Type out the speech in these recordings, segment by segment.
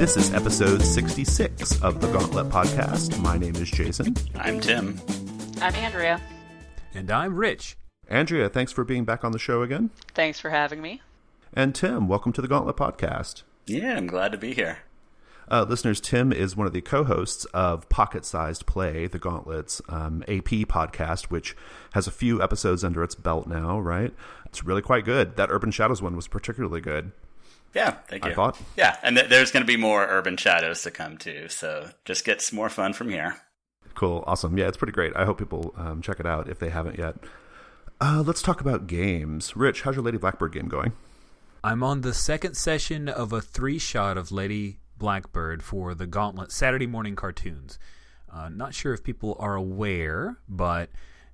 This is episode 66 of the Gauntlet Podcast. My name is Jason. I'm Tim. I'm Andrea. And I'm Rich. Andrea, thanks for being back on the show again. Thanks for having me. And Tim, welcome to the Gauntlet Podcast. Yeah, I'm glad to be here. Listeners, Tim is one of the co-hosts of Pocket-Sized Play, the Gauntlet's AP podcast, which has a few episodes under its belt now, right? It's really quite good. That Urban Shadows one was particularly good. Yeah, thank you. I thought. Yeah, and there's going to be more Urban Shadows to come too, so just gets more fun from here. Cool, awesome. Yeah, it's pretty great. I hope people check it out if they haven't yet. Let's talk about games. Rich, how's your Lady Blackbird game going? I'm on the second session of a 3-shot of Lady Blackbird for the Gauntlet Saturday morning cartoons. Not sure if people are aware, but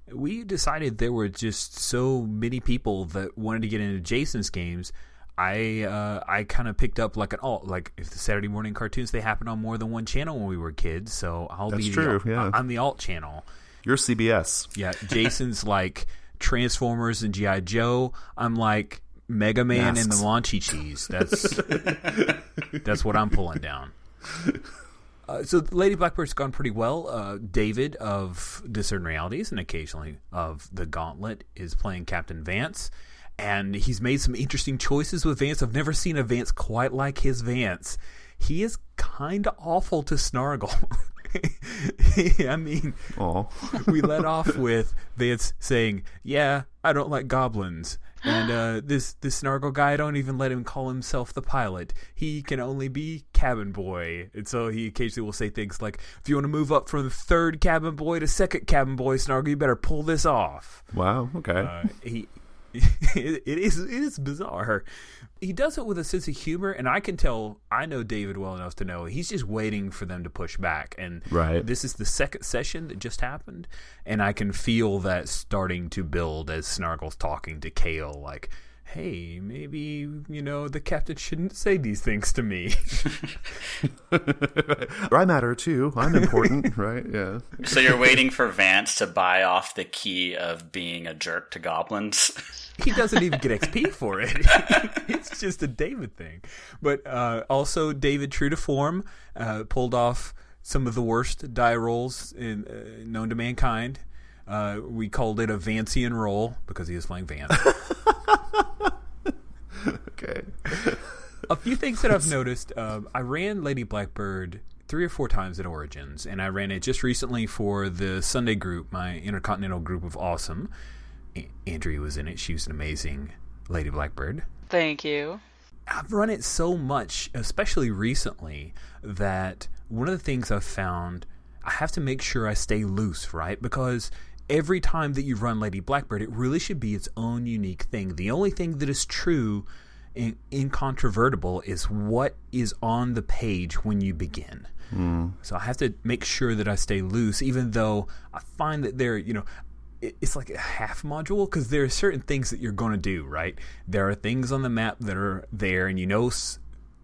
we decided there were just so many people that wanted to get into Jason's games. I kind of picked up like an alt, like if the Saturday morning cartoons, they happen on more than one channel when we were kids, so I'm the alt channel. You're CBS. Yeah, Jason's like Transformers and G.I. Joe. I'm like Mega Man and the Monchi-Cheese. That's what I'm pulling down. So Lady Blackbird's gone pretty well. David of Discern Realities and occasionally of the Gauntlet is playing Captain Vance. And he's made some interesting choices with Vance. I've never seen a Vance quite like his Vance. He is kind of awful to Snargle. I mean, we let off with Vance saying, "Yeah, I don't like goblins." And this Snargle guy, I don't even let him call himself the pilot. He can only be cabin boy. And so he occasionally will say things like, "If you want to move up from the third cabin boy to second cabin boy, Snargle, you better pull this off." Wow, okay. It is bizarre. He does it with a sense of humor, and I can tell, I know David well enough to know he's just waiting for them to push back. And This is the second session that just happened, and I can feel that starting to build as Snargle's talking to Kale, like, "Hey, maybe, the captain shouldn't say these things to me." I matter too. I'm important, right? Yeah. So you're waiting for Vance to buy off the key of being a jerk to goblins? He doesn't even get XP for it. It's just a David thing. But also, David, true to form, pulled off some of the worst die rolls known to mankind. We called it a Vancian roll because he was playing Vance. Okay. A few things that I've noticed. I ran Lady Blackbird 3 or 4 times at Origins, and I ran it just recently for the Sunday group, my intercontinental group of awesome. Andrea was in it. She was an amazing Lady Blackbird. Thank you. I've run it so much, especially recently, that one of the things I've found, I have to make sure I stay loose, right? Because every time that you run Lady Blackbird, it really should be its own unique thing. The only thing that is true and incontrovertible is what is on the page when you begin. So I have to make sure that I stay loose, even though I find that it's like a half module, because there are certain things that you're going to do, right? There are things on the map that are there, and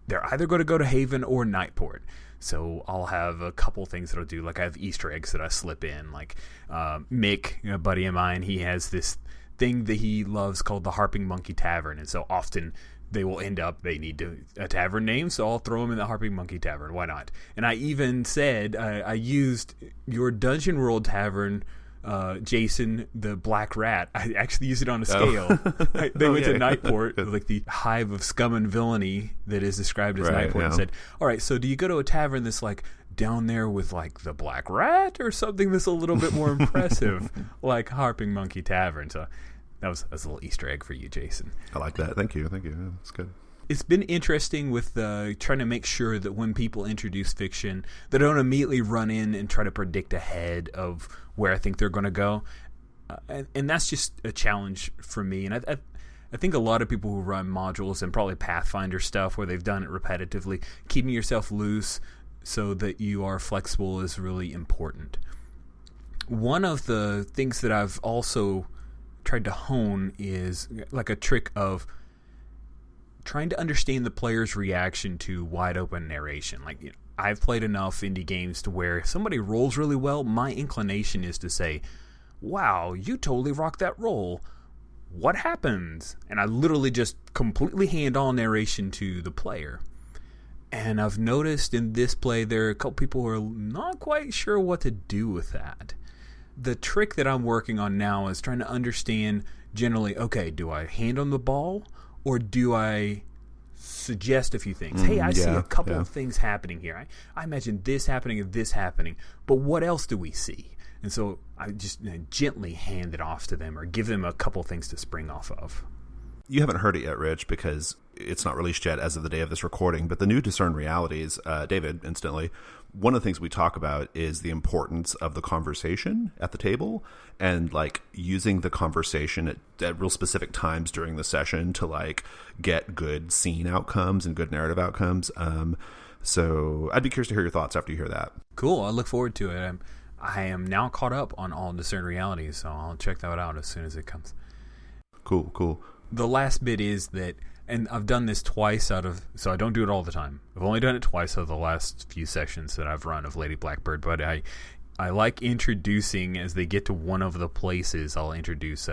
they're either going to go to Haven or Nightport. So I'll have a couple things that I'll do. Like I have Easter eggs that I slip in. Like Mick, a buddy of mine, he has this thing that he loves called the Harping Monkey Tavern. And so often they will end up, they need a tavern name, so I'll throw them in the Harping Monkey Tavern. Why not? And I even said, I used your Dungeon World Tavern, Jason, the Black Rat. I actually used it on a scale. They went to Nightport, like the hive of scum and villainy that is described as Nightport, and said, "All right, so do you go to a tavern that's like down there with like the Black Rat, or something that's a little bit more impressive, like Harping Monkey Tavern?" So that was a little Easter egg for you, Jason. I like that. Thank you. That's good. It's been interesting with trying to make sure that when people introduce fiction, they don't immediately run in and try to predict ahead of where I think they're going to go. And that's just a challenge for me. And I think a lot of people who run modules and probably Pathfinder stuff where they've done it repetitively, keeping yourself loose so that you are flexible is really important. One of the things that I've also tried to hone is like a trick of trying to understand the player's reaction to wide open narration. Like, I've played enough indie games to where if somebody rolls really well, my inclination is to say, "Wow, you totally rocked that roll. What happens?" And I literally just completely hand on narration to the player. And I've noticed in this play there are a couple people who are not quite sure what to do with that. The trick that I'm working on now is trying to understand generally, okay, do I hand on the ball or do I suggest a few things? Hey, I see a couple of things happening here. I imagine this happening and this happening, but what else do we see? And so I just gently hand it off to them or give them a couple of things to spring off of. You haven't heard it yet, Rich, because it's not released yet as of the day of this recording, but the new Discern Realities, David, instantly, one of the things we talk about is the importance of the conversation at the table and like using the conversation at real specific times during the session to like get good scene outcomes and good narrative outcomes. So I'd be curious to hear your thoughts after you hear that. Cool. I look forward to it. I am now caught up on all Discern Realities, so I'll check that out as soon as it comes. Cool. The last bit is that, and I've done this twice so I don't do it all the time. I've only done it twice out of the last few sessions that I've run of Lady Blackbird, but I like introducing, as they get to one of the places, I'll introduce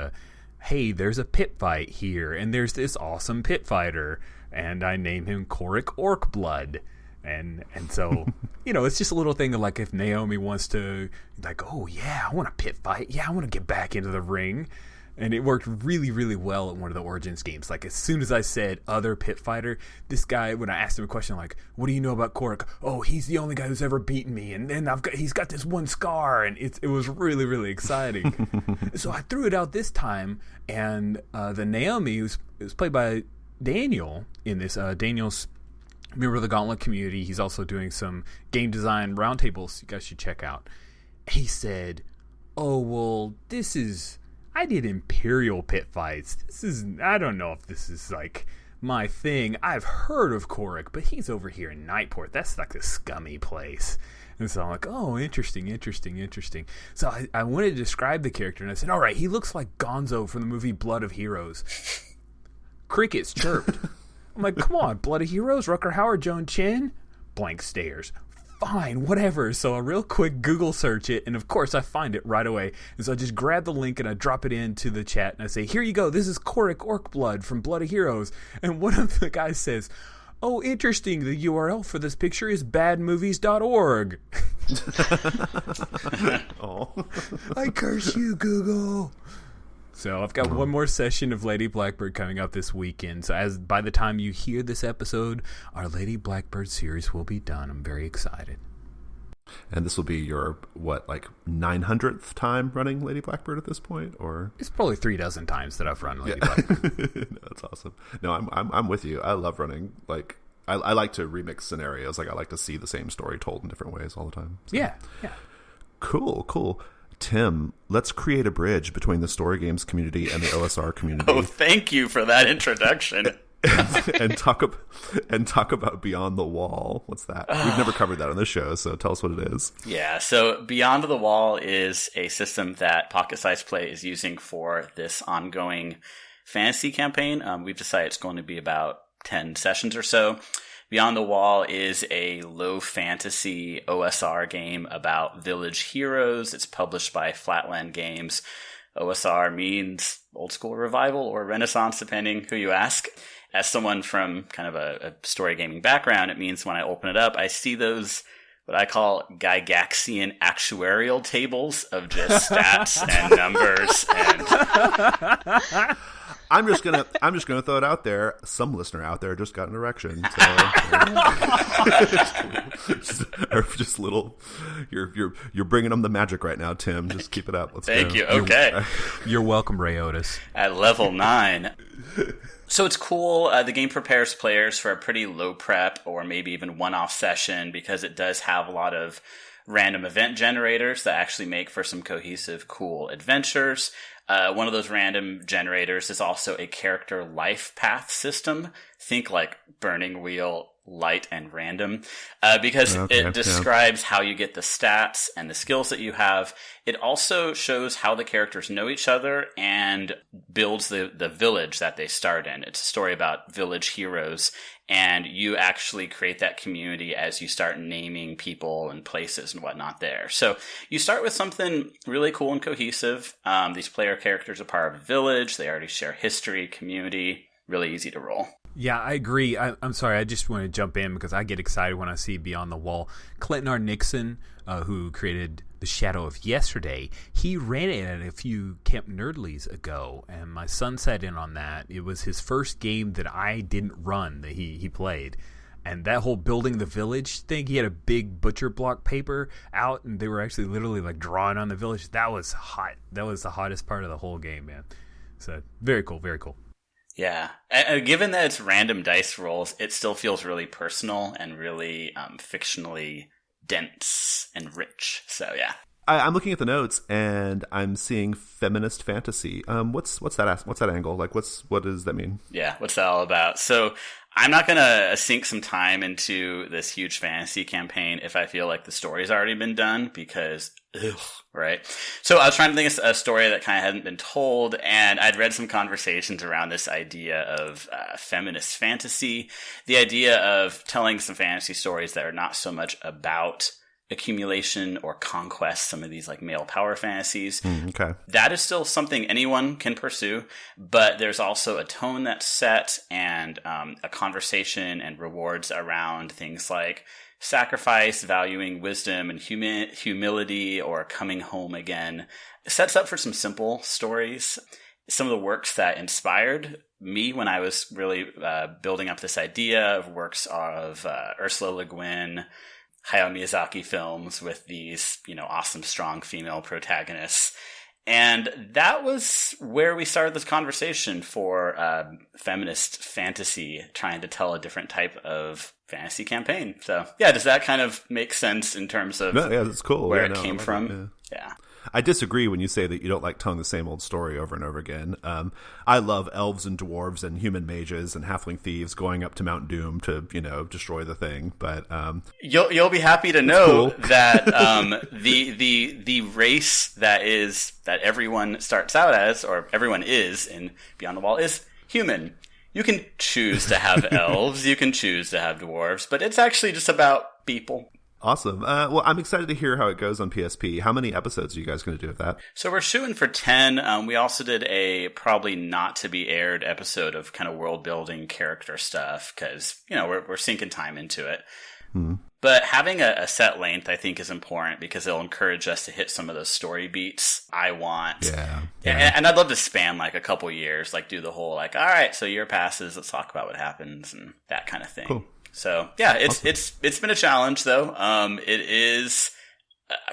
hey, there's a pit fight here, and there's this awesome pit fighter, and I name him Coric Orcblood. And so, it's just a little thing of like if Naomi wants to, like, oh yeah, I want a pit fight. Yeah, I want to get back into the ring. And it worked really, really well at one of the Origins games. Like, as soon as I said other pit fighter, this guy, when I asked him a question like, what do you know about Coric? Oh, he's the only guy who's ever beaten me. And then he's got this one scar. And it was really, really exciting. So I threw it out this time. And the Naomi, who's played by Daniel in this, Daniel's a member of the Gauntlet community. He's also doing some game design roundtables you guys should check out. He said, oh, well, I did Imperial pit fights. I don't know if this is like my thing. I've heard of Coric, but he's over here in Nightport. That's like a scummy place. And so I'm like, oh, interesting. So I wanted to describe the character, and I said, all right, he looks like Gonzo from the movie Blood of Heroes. Crickets chirped. I'm like, come on, Blood of Heroes, Rucker Hauer, Joan Chen? Blank stares. Fine, whatever. So a real quick Google search it, and of course I find it right away. And so I just grab the link and I drop it into the chat, and I say, here you go, this is Coric Orcblood from Blood of Heroes. And one of the guys says, oh, interesting, the URL for this picture is badmovies.org. Oh. I curse you, Google. So I've got one more session of Lady Blackbird coming up this weekend. So by the time you hear this episode, our Lady Blackbird series will be done. I'm very excited. And this will be your, 900th time running Lady Blackbird at this point? Or it's probably 36 times that I've run Lady Blackbird. No, that's awesome. No, I'm with you. I love running. Like, I like to remix scenarios. Like, I like to see the same story told in different ways all the time. So. Yeah. Cool. Tim, let's create a bridge between the story games community and the OSR community. Oh, thank you for that introduction. and talk about Beyond the Wall. What's that? We've never covered that on this show, so tell us what it is. Yeah, so Beyond the Wall is a system that Pocket Size Play is using for this ongoing fantasy campaign. We've decided it's going to be about 10 sessions or so. Beyond the Wall is a low fantasy OSR game about village heroes. It's published by Flatland Games. OSR means old school revival or renaissance, depending who you ask. As someone from kind of a story gaming background, it means when I open it up, I see those, what I call Gygaxian actuarial tables of just stats and numbers and... I'm just gonna throw it out there. Some listener out there just got an erection. So just little. You're bringing them the magic right now, Tim. Just keep it up. Let's Thank go. you. Okay. You're welcome, Ray Otis. At level 9. So it's cool. The game prepares players for a pretty low prep or maybe even one-off session because it does have a lot of random event generators that actually make for some cohesive, cool adventures. One of those random generators is also a character life path system. Think like Burning Wheel, light, and random, because it describes how you get the stats and the skills that you have. It also shows how the characters know each other and builds the village that they start in. It's a story about village heroes, and you actually create that community as you start naming people and places and whatnot there. So you start with something really cool and cohesive. These player characters are part of a village. They already share history, community, really easy to roll. Yeah, I agree. I'm sorry. I just want to jump in because I get excited when I see Beyond the Wall. Clinton R. Nixon, who created The Shadow of Yesterday, he ran it at a few Camp Nerdlies ago, and my son sat in on that. It was his first game that I didn't run that he played. And that whole building the village thing, he had a big butcher block paper out, and they were actually literally like drawing on the village. That was hot. That was the hottest part of the whole game, man. So very cool, very cool. Yeah. And given that it's random dice rolls, it still feels really personal and really fictionally dense and rich. So yeah. I'm looking at the notes and I'm seeing feminist fantasy. What's that angle? Like, what does that mean? Yeah, what's that all about? So I'm not going to sink some time into this huge fantasy campaign if I feel like the story's already been done because, right? So I was trying to think of a story that kind of hadn't been told, and I'd read some conversations around this idea of feminist fantasy, the idea of telling some fantasy stories that are not so much about accumulation or conquest, some of these like male power fantasies. Okay. That is still something anyone can pursue, but there's also a tone that's set and a conversation and rewards around things like sacrifice, valuing wisdom and humility, or coming home again. It sets up for some simple stories. Some of the works that inspired me when I was really building up this idea of works of Ursula Le Guin, Hayao Miyazaki films with these, awesome, strong female protagonists. And that was where we started this conversation for feminist fantasy, trying to tell a different type of fantasy campaign. So, yeah, does that kind of make sense in terms of that's cool. where it came from? Yeah. I disagree when you say that you don't like telling the same old story over and over again. I love elves and dwarves and human mages and halfling thieves going up to Mount Doom to, destroy the thing. But you'll be happy to know cool. that the race that everyone starts out as, or everyone is in Beyond the Wall, is human. You can choose to have elves, you can choose to have dwarves, but it's actually just about people. Awesome. Well, I'm excited to hear how it goes on PSP. How many episodes are you guys going to do of that? So we're shooting for 10. We also did a probably not to be aired episode of kind of world building character stuff because, we're sinking time into it. But having a set length, I think, is important because it'll encourage us to hit some of those story beats I want. Yeah. And I'd love to span like a couple years, like do the whole like, all right, so year passes, let's talk about what happens and that kind of thing. Cool. So yeah, it's been a challenge though. It is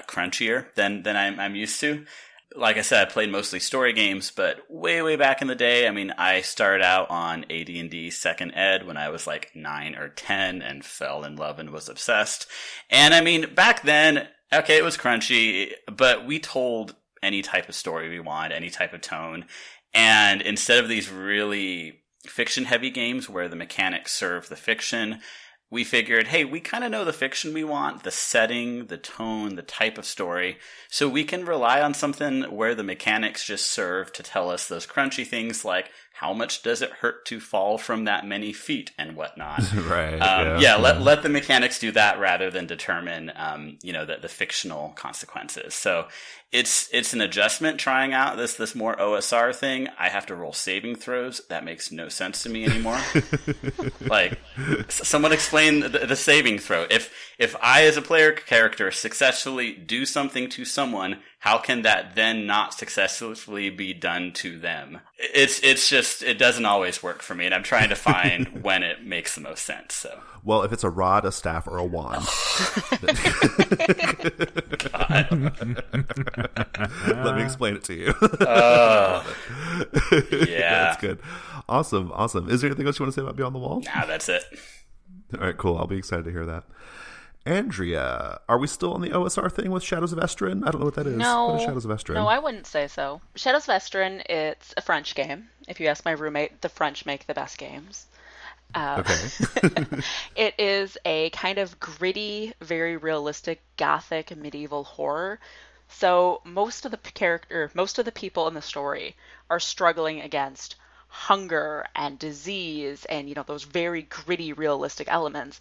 crunchier than I'm used to. Like I said, I played mostly story games, but way back in the day, I started out on AD&D second ed when I was like 9 or 10 and fell in love and was obsessed. And back then, okay, it was crunchy, but we told any type of story we want, any type of tone. And instead of these really fiction-heavy games where the mechanics serve the fiction, we figured, hey, we kind of know the fiction we want, the setting, the tone, the type of story, so we can rely on something where the mechanics just serve to tell us those crunchy things like, how much does it hurt to fall from that many feet and whatnot. Right. Let the mechanics do that rather than determine, the fictional consequences. So it's an adjustment trying out this more OSR thing. I have to roll saving throws. That makes no sense to me anymore. Like, someone explain the saving throw. If I, as a player character, successfully do something to someone, how can that then not successfully be done to them? It's just, it doesn't always work for me, and I'm trying to find when it makes the most sense. So, well, if it's a rod, a staff, or a wand, let me explain it to you. Yeah, that's good. Awesome. Is there anything else you want to say about Beyond the Wall? Nah, that's it. All right, cool. I'll be excited to hear that. Andrea, are we still on the OSR thing with Shadows of Esteren? I don't know what that is. No. What is Shadows of Esteren? No, I wouldn't say so. Shadows of Esteren, it's a French game. If you ask my roommate, the French make the best games. Okay. It is a kind of gritty, very realistic, gothic, medieval horror. So most of the people in the story are struggling against hunger and disease and, those very gritty, realistic elements.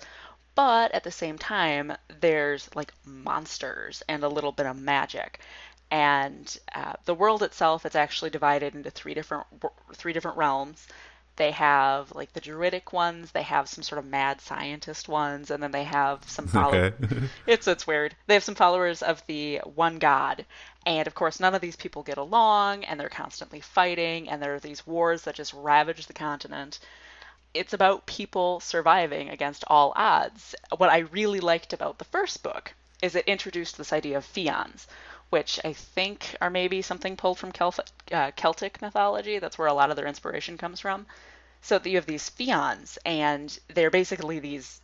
But at the same time, there's like monsters and a little bit of magic. And the world itself, it's actually divided into three different realms. They have like the druidic ones, they have some sort of mad scientist ones, and then they have some followers. Okay. It's weird. They have some followers of the one god. And of course, none of these people get along, and they're constantly fighting, and there are these wars that just ravage the continent. It's about people surviving against all odds. What I really liked about the first book is it introduced this idea of fians, which I think are maybe something pulled from Celtic mythology. That's where a lot of their inspiration comes from. So that you have these fians, and they're basically these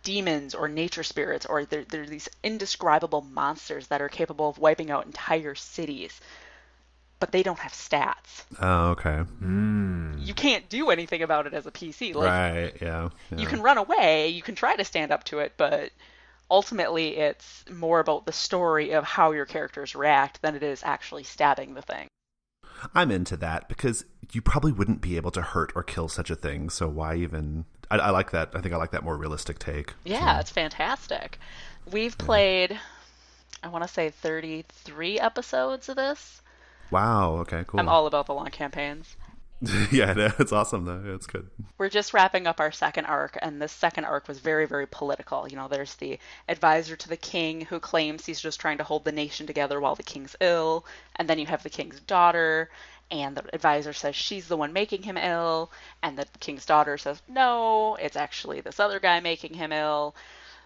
demons or nature spirits, or they're these indescribable monsters that are capable of wiping out entire cities. But they don't have stats. Oh, okay. You can't do anything about it as a PC. Like, Right, yeah. you can run away, you can try to stand up to it, but ultimately it's more about the story of how your characters react than it is actually stabbing the thing. I'm into that because you probably wouldn't be able to hurt or kill such a thing, so why even... I like that. I think I like that more realistic take. Yeah, it's fantastic. We've played, I want to say 33 episodes of this. Wow, okay, cool. I'm all about the long campaigns. Yeah, it's awesome though. Yeah, it's good. We're just wrapping up our second arc, and this second arc was very, very political. You know, there's the advisor to the king who claims he's just trying to hold the nation together while the king's ill, and then you have the king's daughter, and the advisor says she's the one making him ill, and the king's daughter says, no, it's actually this other guy making him ill.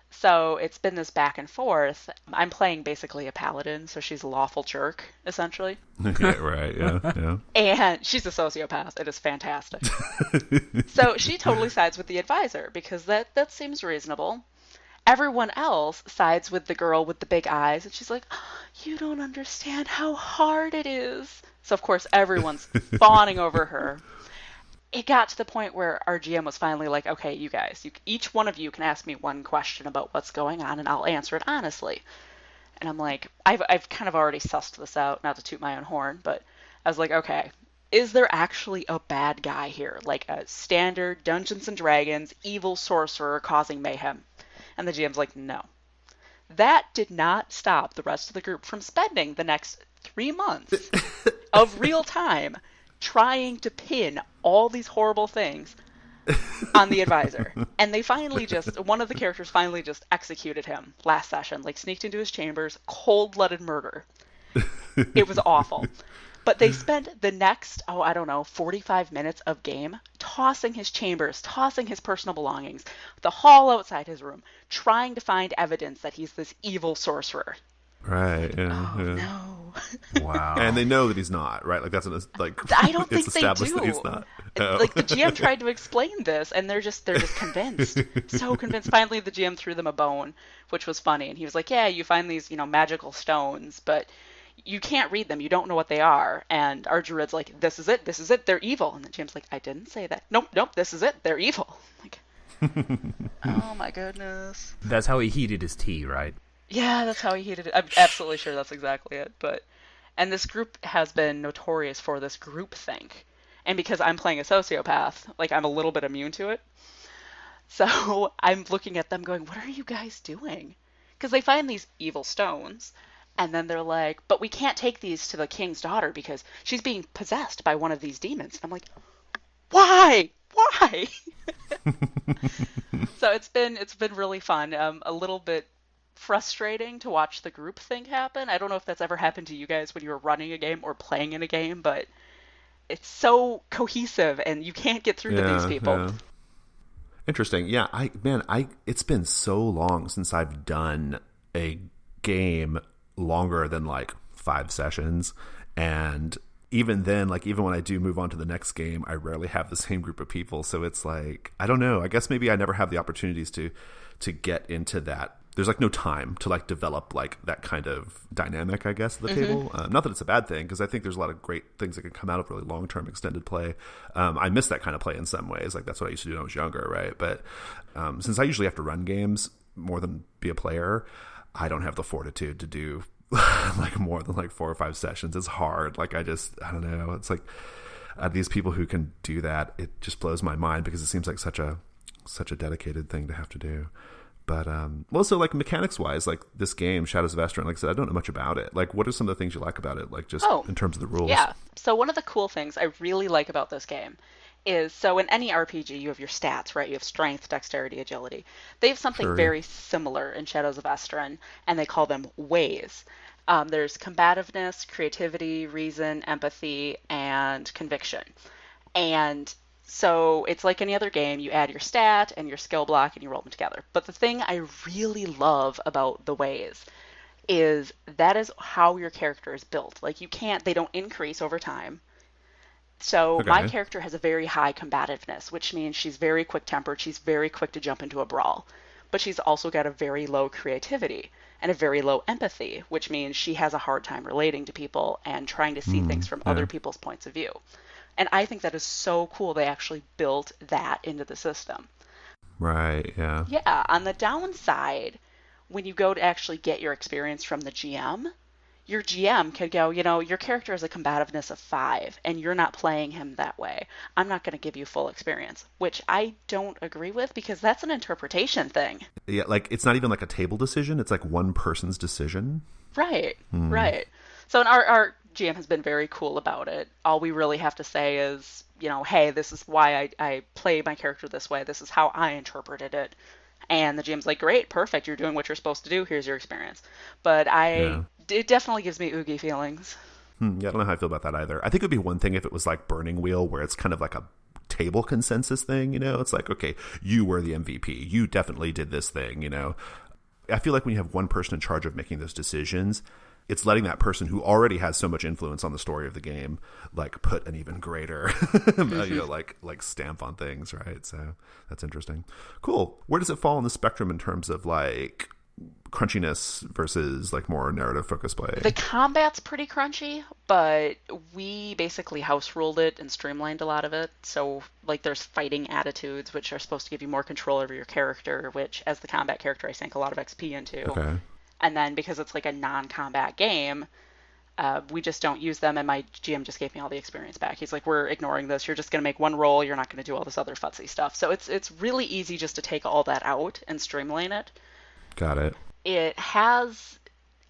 So it's been this back and forth. I'm playing basically a paladin, so she's a lawful jerk, essentially. Yeah, right, yeah. And she's a sociopath. It is fantastic. So she totally sides with the advisor, because that seems reasonable. Everyone else sides with the girl with the big eyes, and she's like, oh, you don't understand how hard it is. So, of course, everyone's fawning over her. It got to the point where our GM was finally like, okay, you guys, each one of you can ask me one question about what's going on, and I'll answer it honestly. And I'm like, I've kind of already sussed this out, not to toot my own horn, but I was like, okay, is there actually a bad guy here? Like a standard Dungeons & Dragons evil sorcerer causing mayhem? And the GM's like, no. That did not stop the rest of the group from spending the next 3 months of real time trying to pin all these horrible things on the advisor. And they finally one of the characters finally just executed him last session, like sneaked into his chambers, cold-blooded murder. It was awful. But they spent the next, 45 minutes of game tossing his chambers, tossing his personal belongings, the hall outside his room, trying to find evidence that he's this evil sorcerer. Right, yeah. No. Wow. And they know that he's not, right? Like that's I don't think it's they established do. that he's not. Like the GM tried to explain this, and they're just convinced, so convinced. Finally, the GM threw them a bone, which was funny, and he was like, "Yeah, you find these, magical stones, but you can't read them. You don't know what they are." And our druid's like, "This is it. They're evil." And the GM's like, "I didn't say that. Nope. This is it. They're evil." Like, oh my goodness. That's how he heated his tea, right? Yeah, that's how he heated it. I'm absolutely sure that's exactly it. And this group has been notorious for this groupthink. And because I'm playing a sociopath, like, I'm a little bit immune to it. So I'm looking at them going, what are you guys doing? Because they find these evil stones, and then they're like, but we can't take these to the king's daughter because she's being possessed by one of these demons. And I'm like, why? So it's been really fun. A little bit frustrating to watch the group thing happen. I don't know if that's ever happened to you guys when you were running a game or playing in a game, but it's so cohesive and you can't get through to these people. Yeah. Interesting. Yeah, it's been so long since I've done a game longer than like 5 sessions, and even then, like, even when I do move on to the next game, I rarely have the same group of people. So it's like, I don't know. I guess maybe I never have the opportunities to get into that. There's like no time to like develop like that kind of dynamic, I guess, at the table. Not that it's a bad thing, because I think there's a lot of great things that can come out of really long-term extended play. I miss that kind of play in some ways. Like that's what I used to do when I was younger, right? But since I usually have to run games more than be a player, I don't have the fortitude to do like more than like 4 or 5 sessions. It's hard. Like I don't know. It's like these people who can do that, it just blows my mind, because it seems like such a dedicated thing to have to do. But also, like, mechanics-wise, like, this game, Shadows of Esteren, like I said, I don't know much about it. Like, what are some of the things you like about it, like, just in terms of the rules? Yeah. So one of the cool things I really like about this game is, so in any RPG, you have your stats, right? You have strength, dexterity, agility. They have something Sure, yeah. very similar in Shadows of Esteren, and they call them ways. There's combativeness, creativity, reason, empathy, and conviction. And so it's like any other game. You add your stat and your skill block and you roll them together. But the thing I really love about the ways is that is how your character is built. Like they don't increase over time. So my Okay. character has a very high combativeness, which means she's very quick-tempered. She's very quick to jump into a brawl. But she's also got a very low creativity and a very low empathy, which means she has a hard time relating to people and trying to see things from Yeah. other people's points of view. And I think that is so cool they actually built that into the system. Right, yeah. Yeah, on the downside, when you go to actually get your experience from the GM, your GM could go, your character has a combativeness of 5, and you're not playing him that way. I'm not going to give you full experience, which I don't agree with because that's an interpretation thing. Yeah, like it's not even like a table decision. It's like one person's decision. Right, right. So our GM has been very cool about it. All we really have to say is, hey, this is why I play my character this way. This is how I interpreted it. And the GM's like, great, perfect. You're doing what you're supposed to do. Here's your experience. But Yeah. it definitely gives me oogie feelings. Yeah, I don't know how I feel about that either. I think it would be one thing if it was like Burning Wheel, where it's kind of like a table consensus thing, It's like, okay, you were the MVP. You definitely did this thing, I feel like when you have one person in charge of making those decisions, it's letting that person who already has so much influence on the story of the game, like put an even greater, like stamp on things, right? So that's interesting. Cool. Where does it fall on the spectrum in terms of like crunchiness versus like more narrative focused play? The combat's pretty crunchy, but we basically house ruled it and streamlined a lot of it. So like there's fighting attitudes, which are supposed to give you more control over your character, which as the combat character I sank a lot of XP into. Okay. And then because it's like a non-combat game, we just don't use them, and my GM just gave me all the experience back. He's like, we're ignoring this. You're just going to make one roll. You're not going to do all this other futzy stuff. So it's really easy just to take all that out and streamline it. Got it. It has,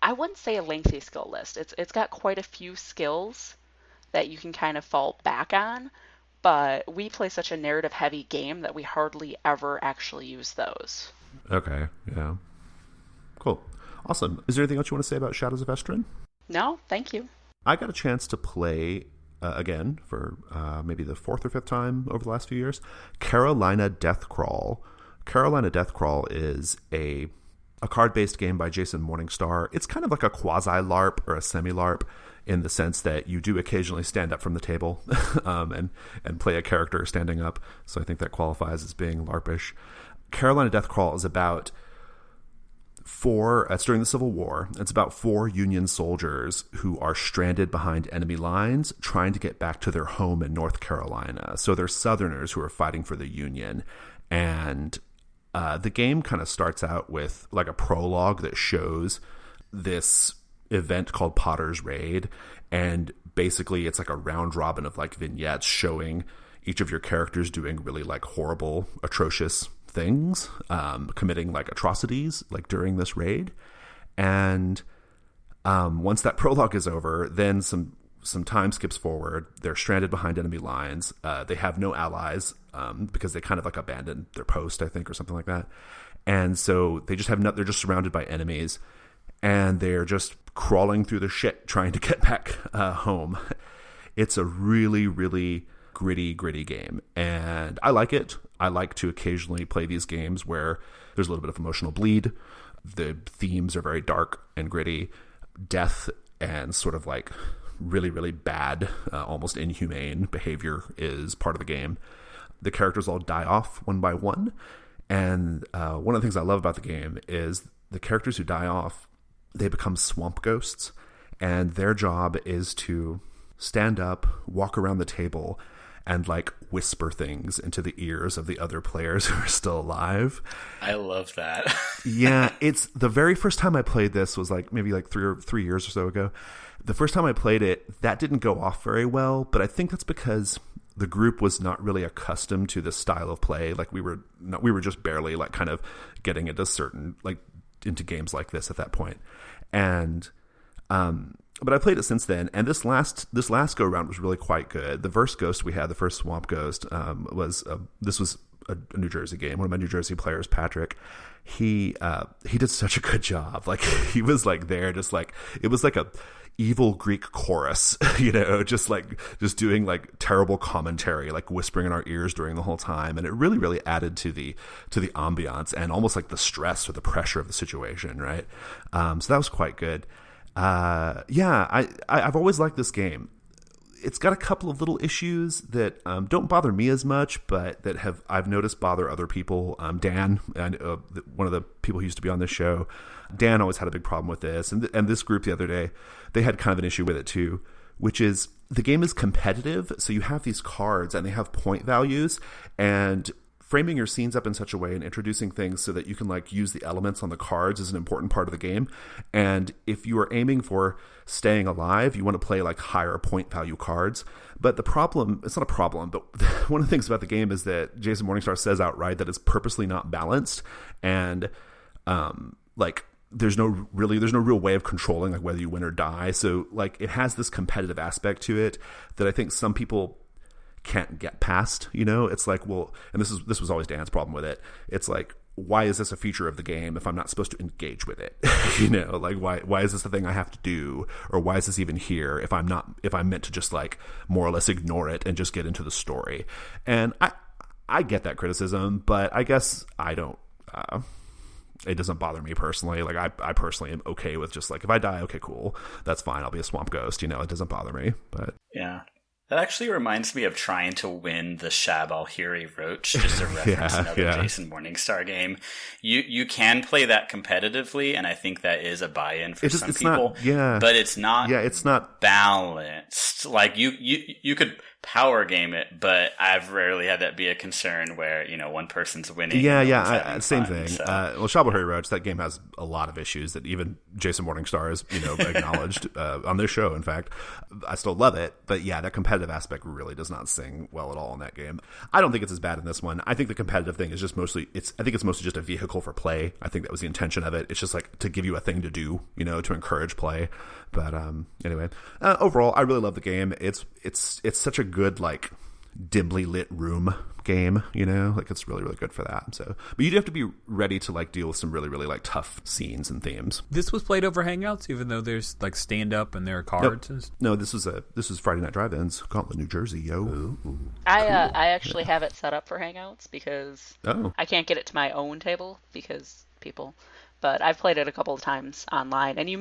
I wouldn't say a lengthy skill list. It's got quite a few skills that you can kind of fall back on, but we play such a narrative-heavy game that we hardly ever actually use those. Okay. Yeah. Cool. Awesome. Is there anything else you want to say about Shadows of Esteren? No, thank you. I got a chance to play again for maybe the 4th or 5th time over the last few years. Carolina Deathcrawl. Carolina Deathcrawl is a card-based game by Jason Morningstar. It's kind of like a quasi-LARP or a semi-LARP in the sense that you do occasionally stand up from the table and play a character standing up. So I think that qualifies as being LARPish. Carolina Deathcrawl is about it's during the Civil War. It's about 4 Union soldiers who are stranded behind enemy lines trying to get back to their home in North Carolina. So they're Southerners who are fighting for the Union. And the game kind of starts out with like a prologue that shows this event called Potter's Raid. And basically it's like a round robin of like vignettes showing each of your characters doing really like horrible, atrocious things, committing like atrocities like during this raid. And once that prologue is over, then some time skips forward. They're stranded behind enemy lines. They have no allies because they kind of like abandoned their post, I think, or something like that. And so they just they're just surrounded by enemies, and they're just crawling through the shit trying to get back home. It's a really, really gritty game, and I like it. I like to occasionally play these games where there's a little bit of emotional bleed. The themes are very dark and gritty. Death and sort of like really, really bad, almost inhumane behavior is part of the game. The characters all die off one by one, and one of the things I love about the game is the characters who die off, they become swamp ghosts, and their job is to stand up, walk around the table, and like whisper things into the ears of the other players who are still alive. I love that. Yeah, it's the very first time I played this was like maybe like 3 years or so ago. The first time I played it, that didn't go off very well, but I think that's because the group was not really accustomed to this style of play. Like we were just barely like kind of getting into into games like this at that point. And but I played it since then, and this last go around was really quite good. The first ghost we had, the first swamp ghost, was a New Jersey game. One of my New Jersey players, Patrick, he did such a good job. Like, he was like there, just like, it was like a evil Greek chorus, just doing like terrible commentary, like whispering in our ears during the whole time, and it really, really added to the ambiance and almost like the stress or the pressure of the situation, right? So that was quite good. I've always liked this game. It's got a couple of little issues that don't bother me as much, but that I've noticed bother other people. Dan, and one of the people who used to be on this show, Dan always had a big problem with this. And this group the other day, they had kind of an issue with it too, which is the game is competitive. So you have these cards and they have point values, and framing your scenes up in such a way and introducing things so that you can like use the elements on the cards is an important part of the game. And if you are aiming for staying alive, you want to play like higher point value cards. But the problem, it's not a problem, but one of the things about the game is that Jason Morningstar says outright that it's purposely not balanced. And there's no real way of controlling like whether you win or die. So like it has this competitive aspect to it that I think some people can't get past. It's like, well, and this was always Dan's problem with it. It's like, why is this a feature of the game if I'm not supposed to engage with it? Like why is this the thing I have to do, or why is this even here if I'm meant to just like more or less ignore it and just get into the story? And I get that criticism, but I guess I don't. It doesn't bother me personally. Like I personally am okay with just like, if I die, okay, cool, that's fine. I'll be a swamp ghost. It doesn't bother me. But yeah. That actually reminds me of trying to win the Shab al-Hiri Roach, just to reference another Jason Morningstar game. You can play that competitively, and I think that is a buy-in for some people. But it's not. Yeah, it's not balanced. Like you could power game it, but I've rarely had that be a concern where one person's winning. Same thing. So. Well, Shab al-Hiri Roach, that game has a lot of issues that even Jason Morningstar has acknowledged on this show. In fact, I still love it, but yeah, that competitive aspect really does not sing well at all in that game. I don't think it's as bad in this one. I think the competitive thing is just mostly just a vehicle for play. I think that was the intention of it. It's just like to give you a thing to do, to encourage play. But anyway, overall, I really love the game. It's such a good like dimly lit room game, like it's really, really good for that. So, but you do have to be ready to like deal with some really, really like tough scenes and themes. This was played over Hangouts, even though there's like stand up and there are cards. No, this was Friday Night Drive-Ins, Gauntlet, New Jersey, yo. Ooh. I actually have it set up for Hangouts because I can't get it to my own table because people. But I've played it a couple of times online, and you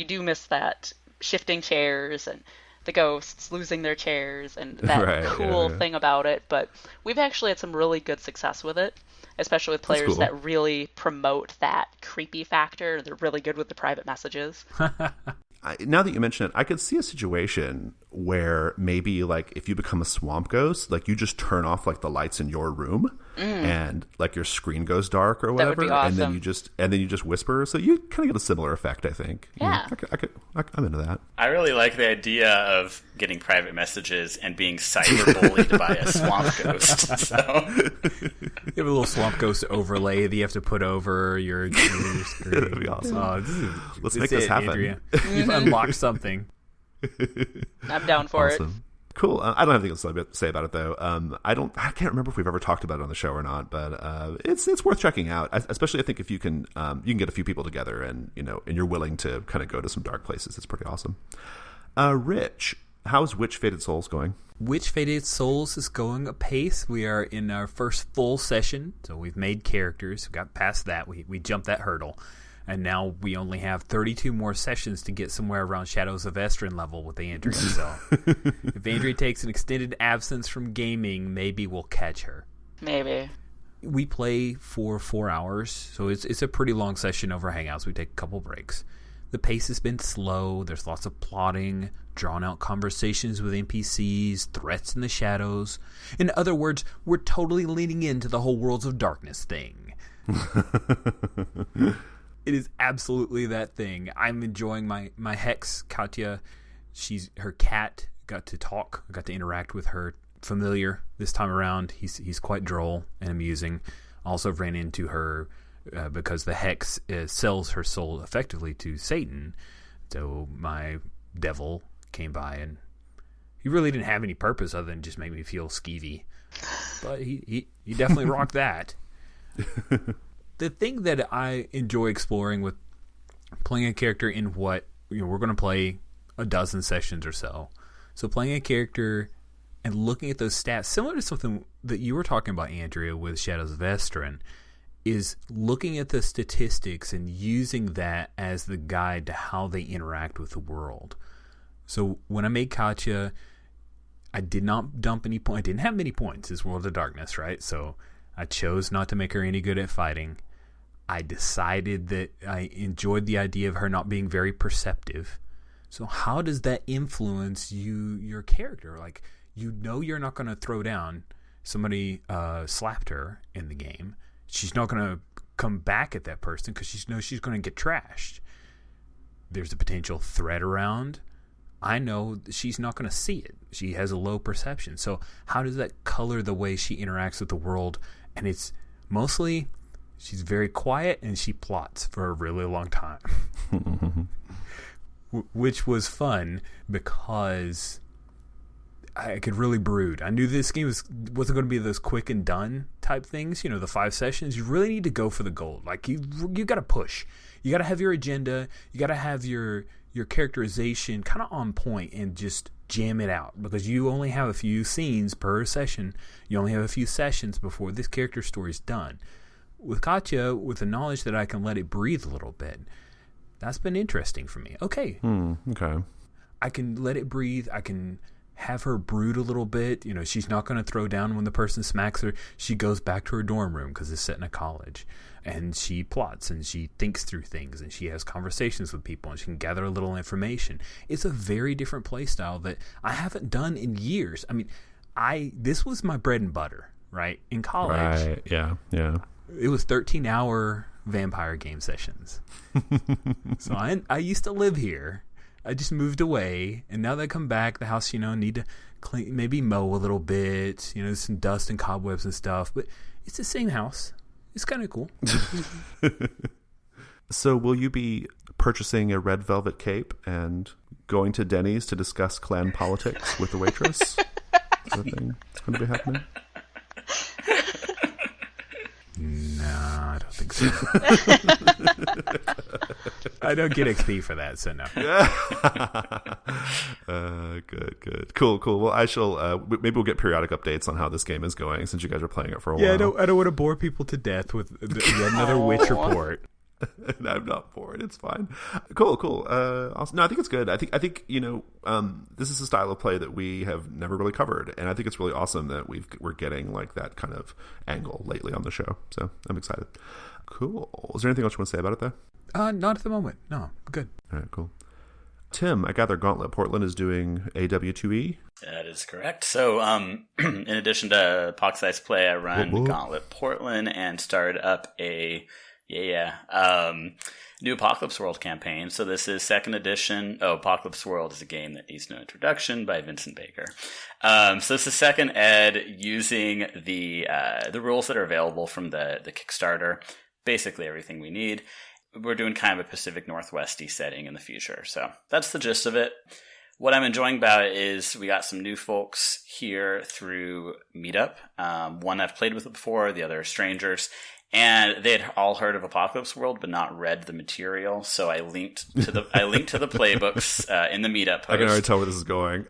do miss that shifting chairs and the ghosts losing their chairs and that cool thing about it. But we've actually had some really good success with it, especially with players that really promote that creepy factor. They're really good with the private messages. Now that you mention it, I could see a situation where maybe like if you become a swamp ghost, like you just turn off like the lights in your room and like your screen goes dark or whatever, that would be awesome. and then you just whisper, so you kind of get a similar effect, I think. Yeah, I'm into that. I really like the idea of getting private messages and being cyberbullied by a swamp ghost. So you have a little swamp ghost overlay that you have to put over your screen. That'd be awesome. Let's make this happen. Andrea. You've unlocked something. I'm down for it. Cool. I don't have anything to say about it though. I can't remember if we've ever talked about it on the show or not, but it's worth checking out. Especially I think if you can get a few people together and and you're willing to kind of go to some dark places. It's pretty awesome. Rich, how's Witch Fated Souls going? Witch Fated Souls is going apace. We are in our first full session, so we've made characters. We got past that. We jumped that hurdle. And now we only have 32 more sessions to get somewhere around Shadows of Esteren level with Andrea. So if Andrea takes an extended absence from gaming, maybe we'll catch her. Maybe. We play for 4 hours, so it's a pretty long session over Hangouts. We take a couple breaks. The pace has been slow. There's lots of plotting, drawn-out conversations with NPCs, threats in the shadows. In other words, we're totally leaning into the whole Worlds of Darkness thing. It is absolutely that thing. I'm enjoying my Hex, Katya. Her cat got to talk, got to interact with her familiar this time around. He's quite droll and amusing. Also ran into her because the Hex sells her soul effectively to Satan. So my devil came by, and he really didn't have any purpose other than just make me feel skeevy. But he definitely rocked that. The thing that I enjoy exploring with playing a character in what, we're going to play a dozen sessions or so. So playing a character and looking at those stats, similar to something that you were talking about, Andrea, with Shadows of Esteren, is looking at the statistics and using that as the guide to how they interact with the world. So when I made Katya, I did not dump any points. I didn't have many points. It's World of Darkness, right? So I chose not to make her any good at fighting. I decided that I enjoyed the idea of her not being very perceptive. So how does that influence your character? Like, you're not going to throw down. Somebody slapped her in the game. She's not going to come back at that person because she knows she's going to get trashed. There's a potential threat around. I know she's not going to see it. She has a low perception. So how does that color the way she interacts with the world? And it's mostly she's very quiet and she plots for a really long time. Which was fun because I could really brood. I knew this game wasn't going to be those quick and done type things. The 5 sessions. You really need to go for the gold. Like you got to push. You got to have your agenda. You got to have your characterization kind of on point and just jam it out, because you only have a few scenes per session. You only have a few sessions before this character story is done. With Katya, with the knowledge that I can let it breathe a little bit, that's been interesting for me. Okay. Okay. I can let it breathe. I can have her brood a little bit. She's not going to throw down when the person smacks her. She goes back to her dorm room because it's set in a college. And she plots and she thinks through things and she has conversations with people and she can gather a little information. It's a very different play style that I haven't done in years. I mean, this was my bread and butter, right? In college. Right, yeah. It was 13-hour vampire game sessions. So I used to live here. I just moved away, and now that I come back, the house, need to clean, maybe mow a little bit, some dust and cobwebs and stuff, but it's the same house. It's kind of cool. So will you be purchasing a red velvet cape and going to Denny's to discuss clan politics with the waitress? Is that a thing that's going to be happening? No, I don't think so. I don't get XP for that, so no. Good. Cool. Well, I shall. Maybe we'll get periodic updates on how this game is going since you guys are playing it for a while. I don't want to bore people to death with yet another Witch report. I'm not bored. It's fine. Cool. Awesome. No, I think it's good. I think this is a style of play that we have never really covered, and I think it's really awesome that we're getting like that kind of angle lately on the show. So I'm excited. Cool. Is there anything else you want to say about it, though? Not at the moment. No, I'm good. All right, cool. Tim, I gather Gauntlet Portland is doing AW2E? That is correct. So, in addition to Pocket-Sized Play, I run Gauntlet Portland and started up a new Apocalypse World campaign. So this is 2nd edition. Apocalypse World is a game that needs no introduction by Vincent Baker. So this is 2nd ed using the rules that are available from the Kickstarter. Basically everything we need. We're doing kind of a Pacific Northwest-y setting in the future. So that's the gist of it. What I'm enjoying about it is we got some new folks here through Meetup. One I've played with before, the other are strangers. And they had all heard of Apocalypse World, but not read the material. So I linked to the playbooks in the Meetup post. I can already tell where this is going.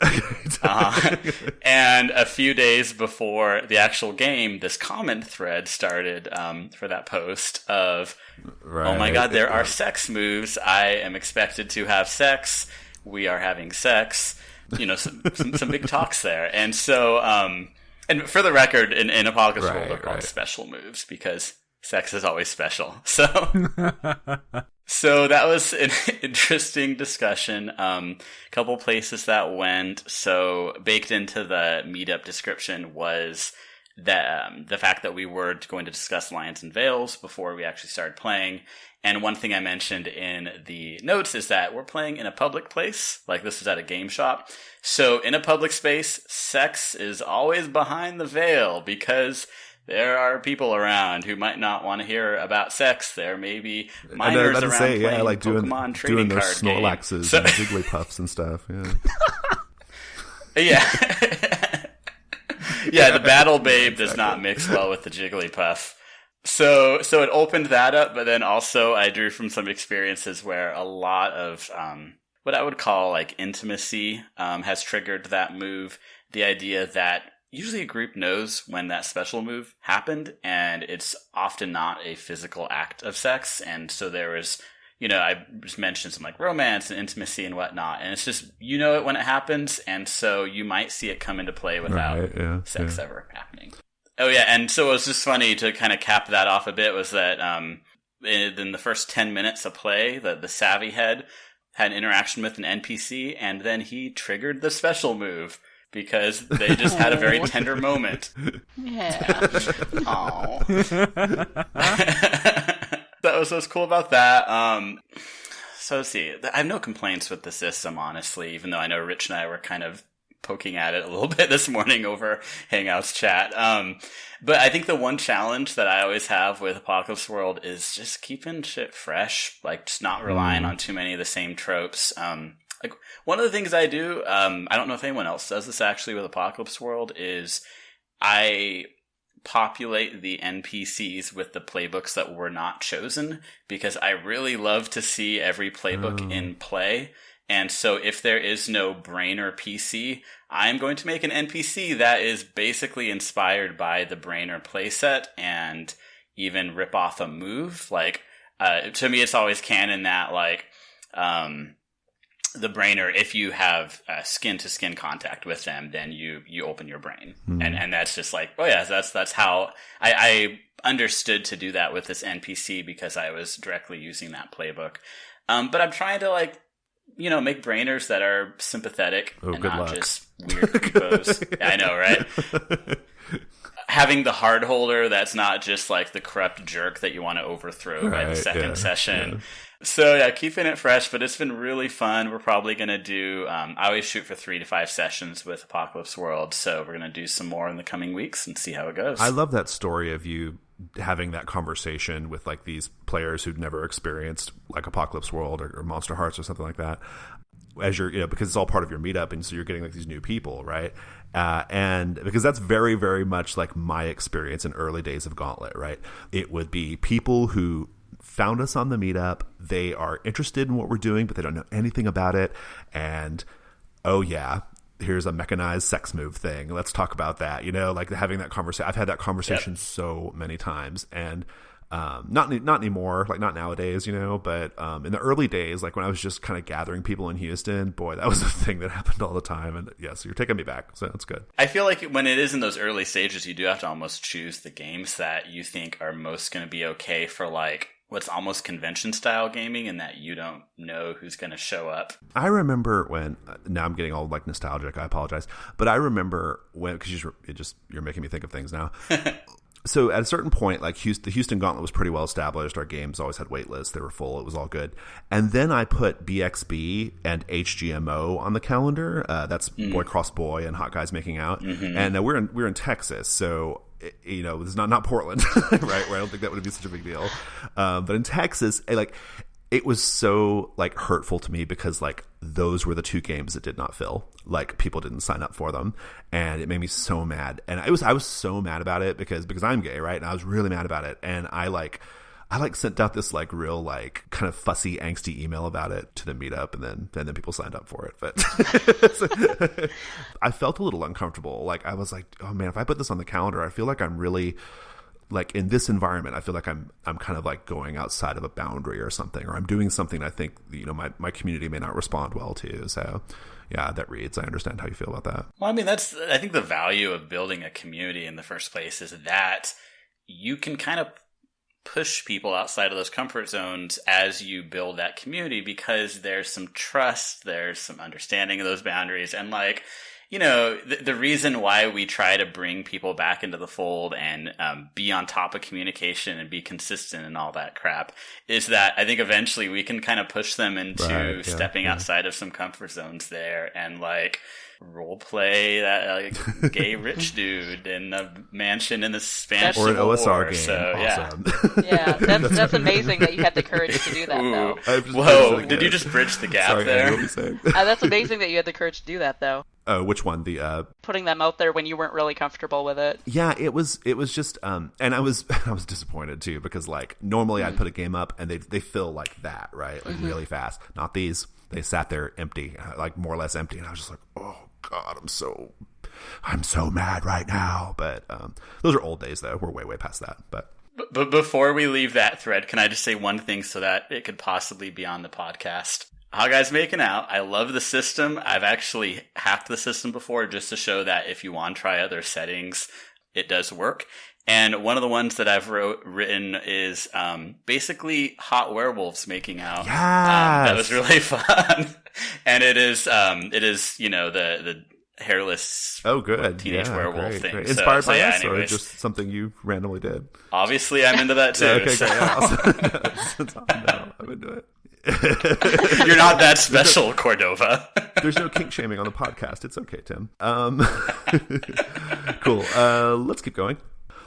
And a few days before the actual game, this comment thread started for that post of, right. Oh my God, there are sex moves. I am expected to have sex. We are having sex. Some big talks there. And so, and for the record, in Apocalypse World, they're called special moves because sex is always special. So that was an interesting discussion. Couple places that went. So baked into the Meetup description was that the fact that we were going to discuss Lions and Veils before we actually started playing. And one thing I mentioned in the notes is that we're playing in a public place, like this is at a game shop. So in a public space, sex is always behind the veil because there are people around who might not want to hear about sex. There may be minors around playing Pokemon trading doing their card Snorlaxes and Jigglypuffs and stuff. Yeah. Yeah, the Battle Babe does not mix well with the Jigglypuff. So it opened that up, but then also I drew from some experiences where a lot of what I would call like intimacy has triggered that move. The idea that usually a group knows when that special move happened, and it's often not a physical act of sex. And so there was, I just mentioned some like romance and intimacy and whatnot, and it's just, it when it happens, and so you might see it come into play without sex ever happening. Oh yeah, and so it was just funny to kind of cap that off a bit was that in the first 10 minutes of play, the Savvy Head had an interaction with an NPC, and then he triggered the special move. Because they just had a very tender moment. Yeah. Aww. That was what's cool about that. So let's see. I have no complaints with the system, honestly, even though I know Rich and I were kind of poking at it a little bit this morning over Hangouts chat. But I think the one challenge that I always have with Apocalypse World is just keeping shit fresh, like just not relying on too many of the same tropes. Like one of the things I do, I don't know if anyone else does this actually with Apocalypse World, is I populate the NPCs with the playbooks that were not chosen, because I really love to see every playbook in play. And so if there is no brain or PC, I'm going to make an NPC that is basically inspired by the brain or playset and even rip off a move. Like, to me, it's always canon that like, the brainer, if you have skin-to-skin contact with them, then you open your brain. And that's just like, oh yeah, that's how I understood to do that with this NPC, because I was directly using that playbook. But I'm trying to like, make brainers that are sympathetic and not just weird creepos. I know, right? Having the hard holder that's not just like the corrupt jerk that you want to overthrow by the second session. Yeah. So yeah, keeping it fresh, but it's been really fun. We're probably going to do, I always shoot for 3 to 5 sessions with Apocalypse World. So we're going to do some more in the coming weeks and see how it goes. I love that story of you having that conversation with like these players who'd never experienced like Apocalypse World or Monster Hearts or something like that. As you're, because it's all part of your meetup, and so you're getting like these new people, right? And because that's very, very much like my experience in early days of Gauntlet, right? It would be people who found us on the meetup. They are interested in what we're doing, but they don't know anything about it. And oh yeah, here's a mechanized sex move thing. Let's talk about that. Like having that conversation. I've had that conversation so many times, and not anymore, like not nowadays, but in the early days, like when I was just kind of gathering people in Houston, boy, that was a thing that happened all the time. And yeah, so you're taking me back, so that's good. I feel like when it is in those early stages, you do have to almost choose the games that you think are most going to be okay for like what's almost convention style gaming, and that you don't know who's going to show up. I remember when, now I'm getting all like nostalgic, I apologize, but I remember when, because you're making me think of things now. So at a certain point, like the Houston Gauntlet was pretty well established. Our games always had wait lists. They were full. It was all good. And then I put BXB and HGMO on the calendar. That's Boy Cross Boy and Hot Guys Making Out. And we're in Texas, so it's not Portland, right? Where I don't think that would be such a big deal. But in Texas, it was so like hurtful to me, because like those were the 2 games that did not fill. Like people didn't sign up for them, and it made me so mad. And I was so mad about it because I'm gay, right? And I was really mad about it. And I sent out this like real like kind of fussy, angsty email about it to the meetup, and then people signed up for it. But I felt a little uncomfortable. Like I was like, oh man, if I put this on the calendar, I feel like I'm really like in this environment. I feel like I'm kind of like going outside of a boundary or something, or I'm doing something I think my community may not respond well to. So yeah, that reads. I understand how you feel about that. Well, I mean, I think the value of building a community in the first place is that you can kind of push people outside of those comfort zones as you build that community, because there's some trust, there's some understanding of those boundaries, and like, the reason why we try to bring people back into the fold and be on top of communication and be consistent and all that crap is that I think eventually we can kind of push them into stepping outside of some comfort zones there. And like, role play that gay rich dude in a mansion in the Spanish or an Civil OSR War. game. So, Awesome. Yeah, that's amazing that you had the courage to do that, though. Whoa, did you just bridge the gap Sorry, there? Andy, what were you saying? That's amazing that you had the courage to do that, though. Oh, which one? The Putting them out there when you weren't really comfortable with it. yeah, it was just and I was disappointed too, because like normally I'd put a game up and they fill like that, right? Like really fast. Not these. They sat there empty, like more or less empty, and I was just like, "Oh god, I'm so mad right now." But those are old days though. We're way past that. But before we leave that thread, can I just say one thing so that it could possibly be on the podcast? How guys making out? I love the system. I've actually hacked the system before just to show that if you want to try other settings, it does work. And one of the ones that I've written is basically hot werewolves making out. yes, That was really fun. And it is the hairless teenage werewolf great, thing. great. Inspired by us, or anyways. just something you randomly did? Obviously, I'm into that too. Okay, so. great. No, I'm into it. You're not that special, Cordova. There's no kink shaming on the podcast. It's okay, Tim. Cool. Let's keep going.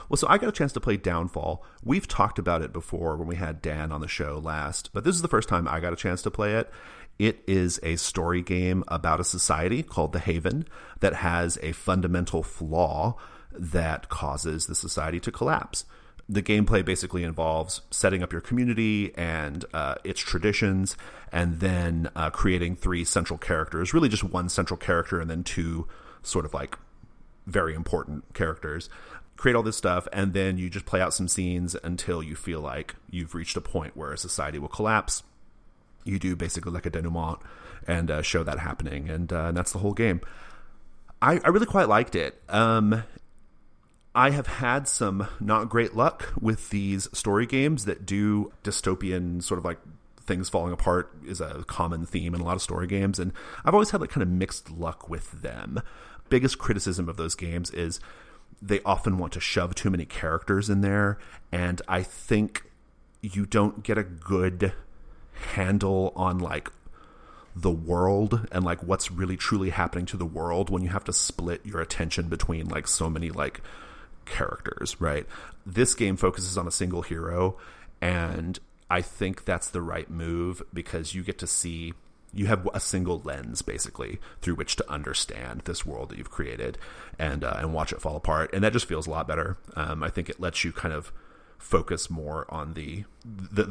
Well, so I got a chance to play Downfall. We've talked about it before when we had Dan on the show last, but this is the first time I got a chance to play it. It is a story game about a society called the Haven that has a fundamental flaw that causes the society to collapse. The gameplay basically involves setting up your community and its traditions, and then creating 3 central characters, really just one central character and then 2 sort of like very important characters. Create all this stuff, and then you just play out some scenes until you feel like you've reached a point where a society will collapse. You do basically like a denouement and show that happening, and that's the whole game. I really quite liked it. I have had some not great luck with these story games that do dystopian sort of like things falling apart is a common theme in a lot of story games, and I've always had like kind of mixed luck with them. Biggest criticism of those games is they often want to shove too many characters in there, and I think you don't get a good handle on like the world and like what's really truly happening to the world when you have to split your attention between like so many like characters, right? This game focuses on a single hero, and I think that's the right move because you get to see, you have a single lens basically through which to understand this world that you've created and watch it fall apart, and that just feels a lot better. I think it lets you kind of focus more on the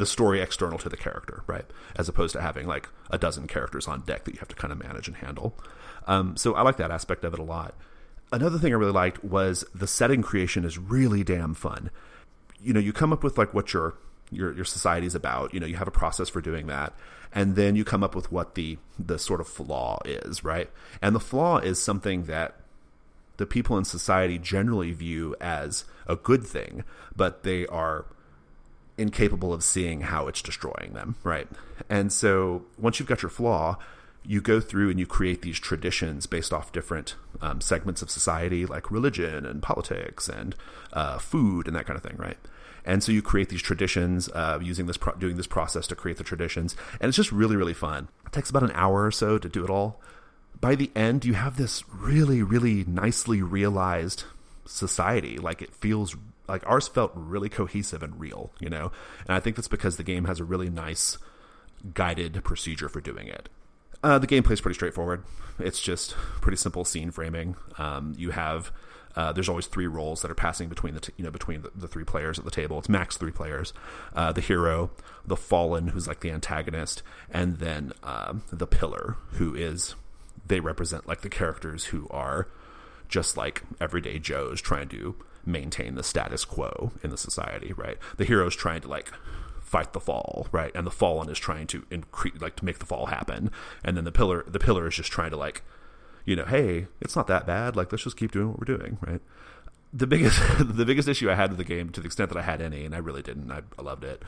story external to the character, right? As opposed to having like a dozen characters on deck that you have to kind of manage and handle. So I like that aspect of it a lot. Another thing I really liked was the setting creation is really damn fun. You know, you come up with like what your society's about. You know, you have a process for doing that, and then you come up with what the sort of flaw is, right? And the flaw is something that the people in society generally view as a good thing, but they are incapable of seeing how it's destroying them, right? And so once you've got your flaw, you go through and you create these traditions based off different segments of society, like religion and politics and food and that kind of thing, right? And so you create these traditions doing this process to create the traditions, and it's just really, really fun. It takes about an hour or so to do it all. By the end, you have this really, really nicely realized society. Like it feels like ours felt really cohesive and real, you know? And I think that's because the game has a really nice guided procedure for doing it. The gameplay is pretty straightforward. It's just pretty simple scene framing. You have there's always 3 roles that are passing between the 3 players at the table. It's max 3 players. The hero, the fallen, who's like the antagonist, and then the pillar, who is, they represent like the characters who are just like everyday Joes trying to maintain the status quo in the society, right? The hero's trying to like fight the fall, right? And the fallen is trying to to make the fall happen. And then the pillar is just trying to like, you know, hey, it's not that bad. Like, let's just keep doing what we're doing, right? The biggest issue I had with the game, to the extent that I had any, and I really didn't, I loved it,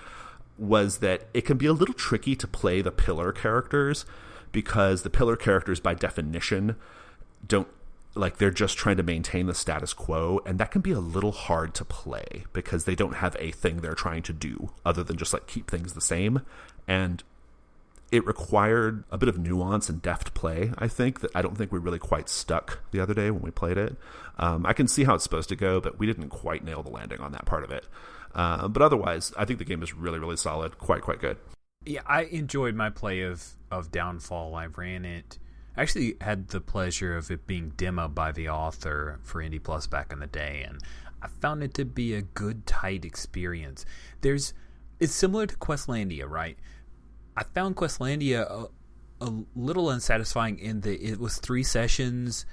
was that it can be a little tricky to play the pillar characters, because the pillar characters by definition don't, like, they're just trying to maintain the status quo, and that can be a little hard to play because they don't have a thing they're trying to do other than just like keep things the same. And it required a bit of nuance and deft play, I think, that I don't think we really quite stuck the other day when we played it. I can see how it's supposed to go, but we didn't quite nail the landing on that part of it. But otherwise, I think the game is really, really solid, quite good. Yeah, I enjoyed my play of Downfall. I ran it. I actually had the pleasure of it being demoed by the author for Indie Plus back in the day, and I found it to be a good, tight experience. It's similar to Questlandia, right? I found Questlandia a little unsatisfying in that it was 3 sessions.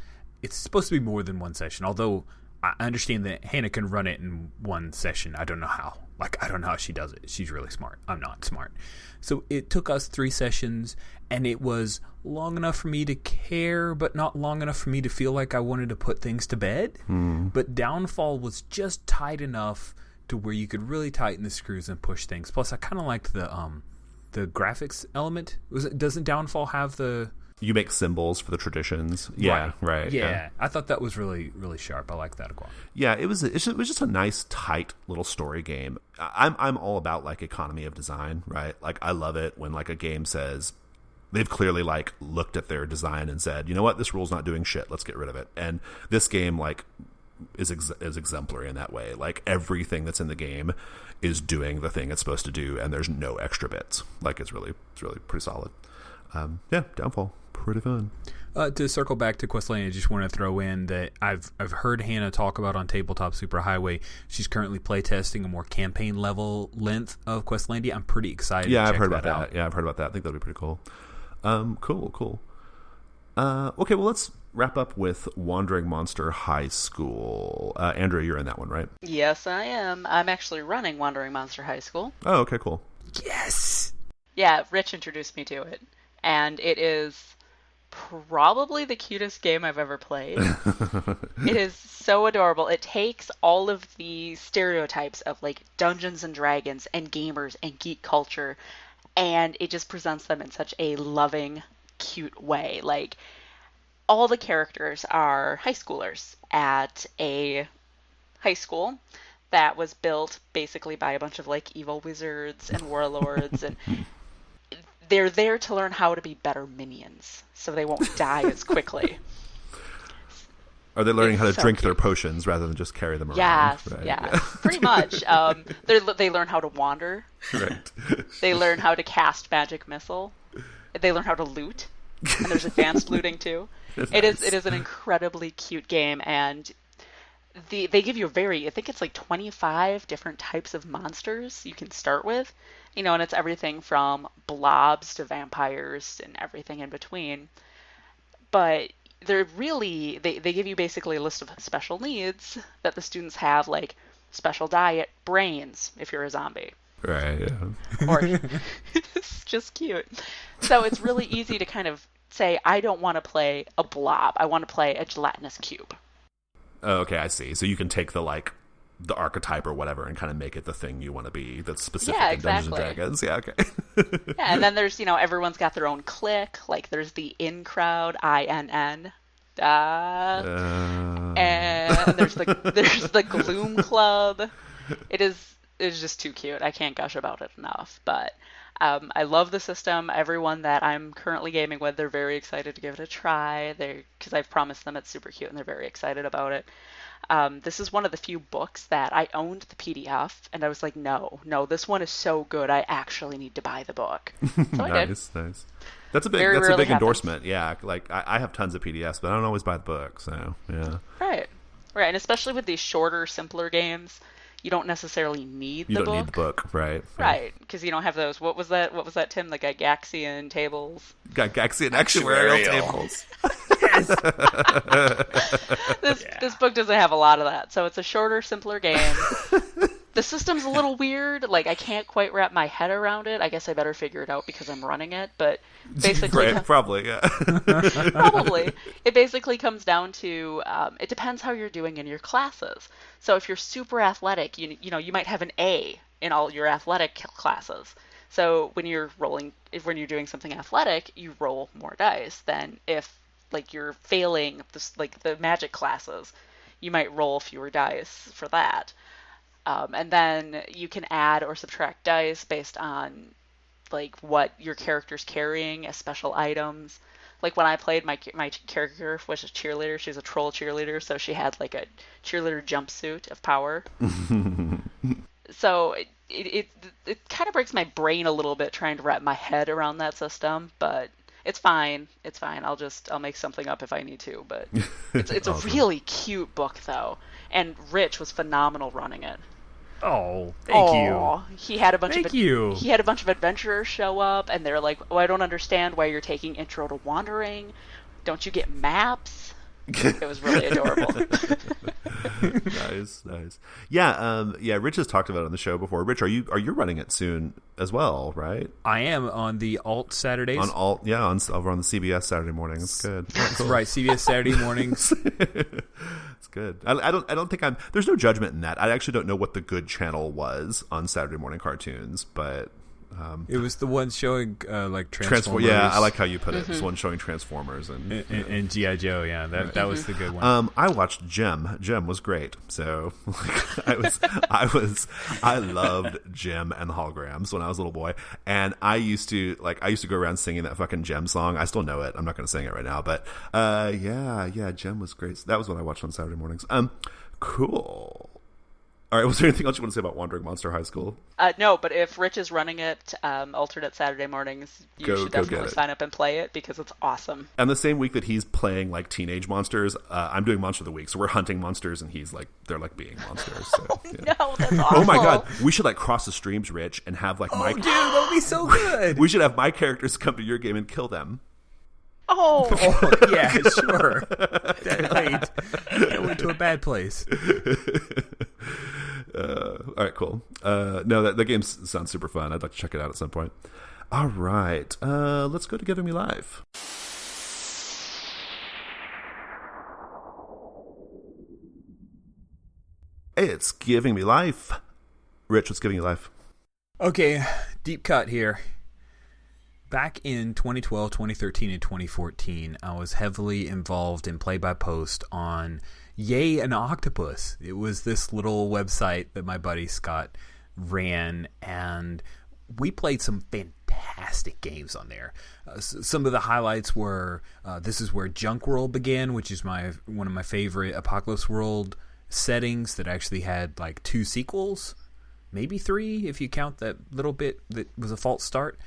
It's supposed to be more than 1 session, although I understand that Hannah can run it in 1 session. I don't know how. I don't know how she does it. She's really smart. I'm not smart. So it took us 3 sessions, and it was long enough for me to care, but not long enough for me to feel like I wanted to put things to bed. But Downfall was just tight enough to where you could really tighten the screws and push things. Plus, I kind of liked the graphics element. Doesn't Downfall have the... You make symbols for the traditions. Yeah, right. Yeah, I thought that was really, really sharp. I like that as well. Yeah, it was just a nice, tight little story game. I'm all about like economy of design, right? Like I love it when like a game says they've clearly like looked at their design and said, you know what, this rule's not doing shit. Let's get rid of it. And this game like is exemplary in that way. Like everything that's in the game is doing the thing it's supposed to do, and there's no extra bits. Like it's really pretty solid. Yeah, Downfall, pretty fun. To circle back to Questlandia, I just want to throw in that I've heard Hannah talk about on Tabletop Superhighway. She's currently playtesting a more campaign level length of Questlandia. I'm pretty excited. Yeah, to I've check heard about that. out. Yeah, I've heard about that. I think that'd be pretty cool. Cool. Okay, well, let's wrap up with Wandering Monster High School. Andrea, you're in that one, right? Yes, I am. I'm actually running Wandering Monster High School. Oh, okay, cool. Yes! Yeah, Rich introduced me to it, and it is probably the cutest game I've ever played. It is so adorable. It takes all of the stereotypes of like Dungeons and Dragons and gamers and geek culture, and it just presents them in such a loving, cute way. Like, all the characters are high schoolers at a high school that was built basically by a bunch of like evil wizards and warlords, and they're there to learn how to be better minions so they won't die as quickly. Are they learning how to drink their potions rather than just carry them around? Yes, right? yeah, pretty much. They learn how to wander. Right. They learn how to cast magic missile. They learn how to loot, and there's advanced looting too. Nice. It is an incredibly cute game, and they give you I think it's like 25 different types of monsters you can start with, and it's everything from blobs to vampires and everything in between. But they give you basically a list of special needs that the students have, like special diet, brains if you're a zombie. Right, yeah. Or it's just cute. So it's really easy to kind of say, I don't want to play a blob. I want to play a gelatinous cube. Oh, okay, I see. So you can take the archetype or whatever and kind of make it the thing you want to be that's specific in Dungeons and Dragons. Yeah, okay. Yeah, and then there's, everyone's got their own clique. Like, there's the in crowd, INN. And there's the Gloom Club. It's just too cute. I can't gush about it enough. But I love the system. Everyone that I'm currently gaming with, they're very excited to give it a try. Because I've promised them it's super cute, and they're very excited about it. This is one of the few books that I owned the PDF, and I was like, no, this one is so good, I actually need to buy the book. So I did. Nice. That's a big endorsement. Yeah, like I have tons of PDFs, but I don't always buy the book. So yeah. Right, and especially with these shorter, simpler games, you don't necessarily need the book. You don't need the book, right? Right, because you don't have those. What was that, Tim? The Gygaxian tables. Gygaxian actuarial tables. This book doesn't have a lot of that, so it's a shorter, simpler game. The system's a little weird. Like, I can't quite wrap my head around it. I guess I better figure it out because I'm running it. But basically, right, probably, yeah. Probably, it basically comes down to it depends how you're doing in your classes. So if you're super athletic, you might have an A in all your athletic classes. So when you're doing something athletic, you roll more dice than if like you're failing the magic classes, you might roll fewer dice for that. And then you can add or subtract dice based on like what your character's carrying as special items. Like when I played, my character was a cheerleader. She's a troll cheerleader, so she had like a cheerleader jumpsuit of power. So it kind of breaks my brain a little bit trying to wrap my head around that system, but it's fine. It's fine. I'll make something up if I need to, but it's awesome. A really cute book though, and Rich was phenomenal running it. Oh, thank you. He had a bunch of adventurers show up, and they're like, "Oh, I don't understand why you're taking Intro to Wandering. Don't you get maps?" It was really adorable. Nice. Yeah, Rich has talked about it on the show before. Rich, are you running it soon as well, right? I am on the Alt Saturdays. Over on the CBS Saturday morning. It's good. That's right, CBS Saturday mornings. It's good. I don't think there's no judgment in that. I actually don't know what the good channel was on Saturday morning cartoons, but it was the one showing like Transformers. Yeah, I like how you put it. It's one showing Transformers and G.I. Joe. Yeah, that was the good one. I watched Gem. Gem was great. So I loved Gem and the holograms when I was a little boy, and I used to go around singing that fucking Gem song. I still know it. I'm not going to sing it right now, but yeah, Gem was great. So that was what I watched on Saturday mornings. Cool. All right, was there anything else you want to say about Wandering Monster High School? No, but if Rich is running it alternate Saturday mornings, you should definitely sign up and play it because it's awesome. And the same week that he's playing like teenage monsters, I'm doing Monster of the Week, so we're hunting monsters and they're like being monsters. So, yeah. No, that's awful. Oh my god, we should like cross the streams, Rich, and have like dude, that would be so good. We should have my characters come to your game and kill them. Oh yeah, sure. That went to a bad place. All right, cool. No, the game sounds super fun. I'd like to check it out at some point. All right, let's go to Giving Me Life. It's Giving Me Life. Rich, what's giving you life? Okay, deep cut here. Back in 2012, 2013, and 2014, I was heavily involved in play-by-post on Yay and Octopus. It was this little website that my buddy Scott ran, and we played some fantastic games on there. Some of the highlights were, this is where Junk World began, which is one of my favorite Apocalypse World settings that actually had like 2 sequels, maybe 3 if you count that little bit that was a false start.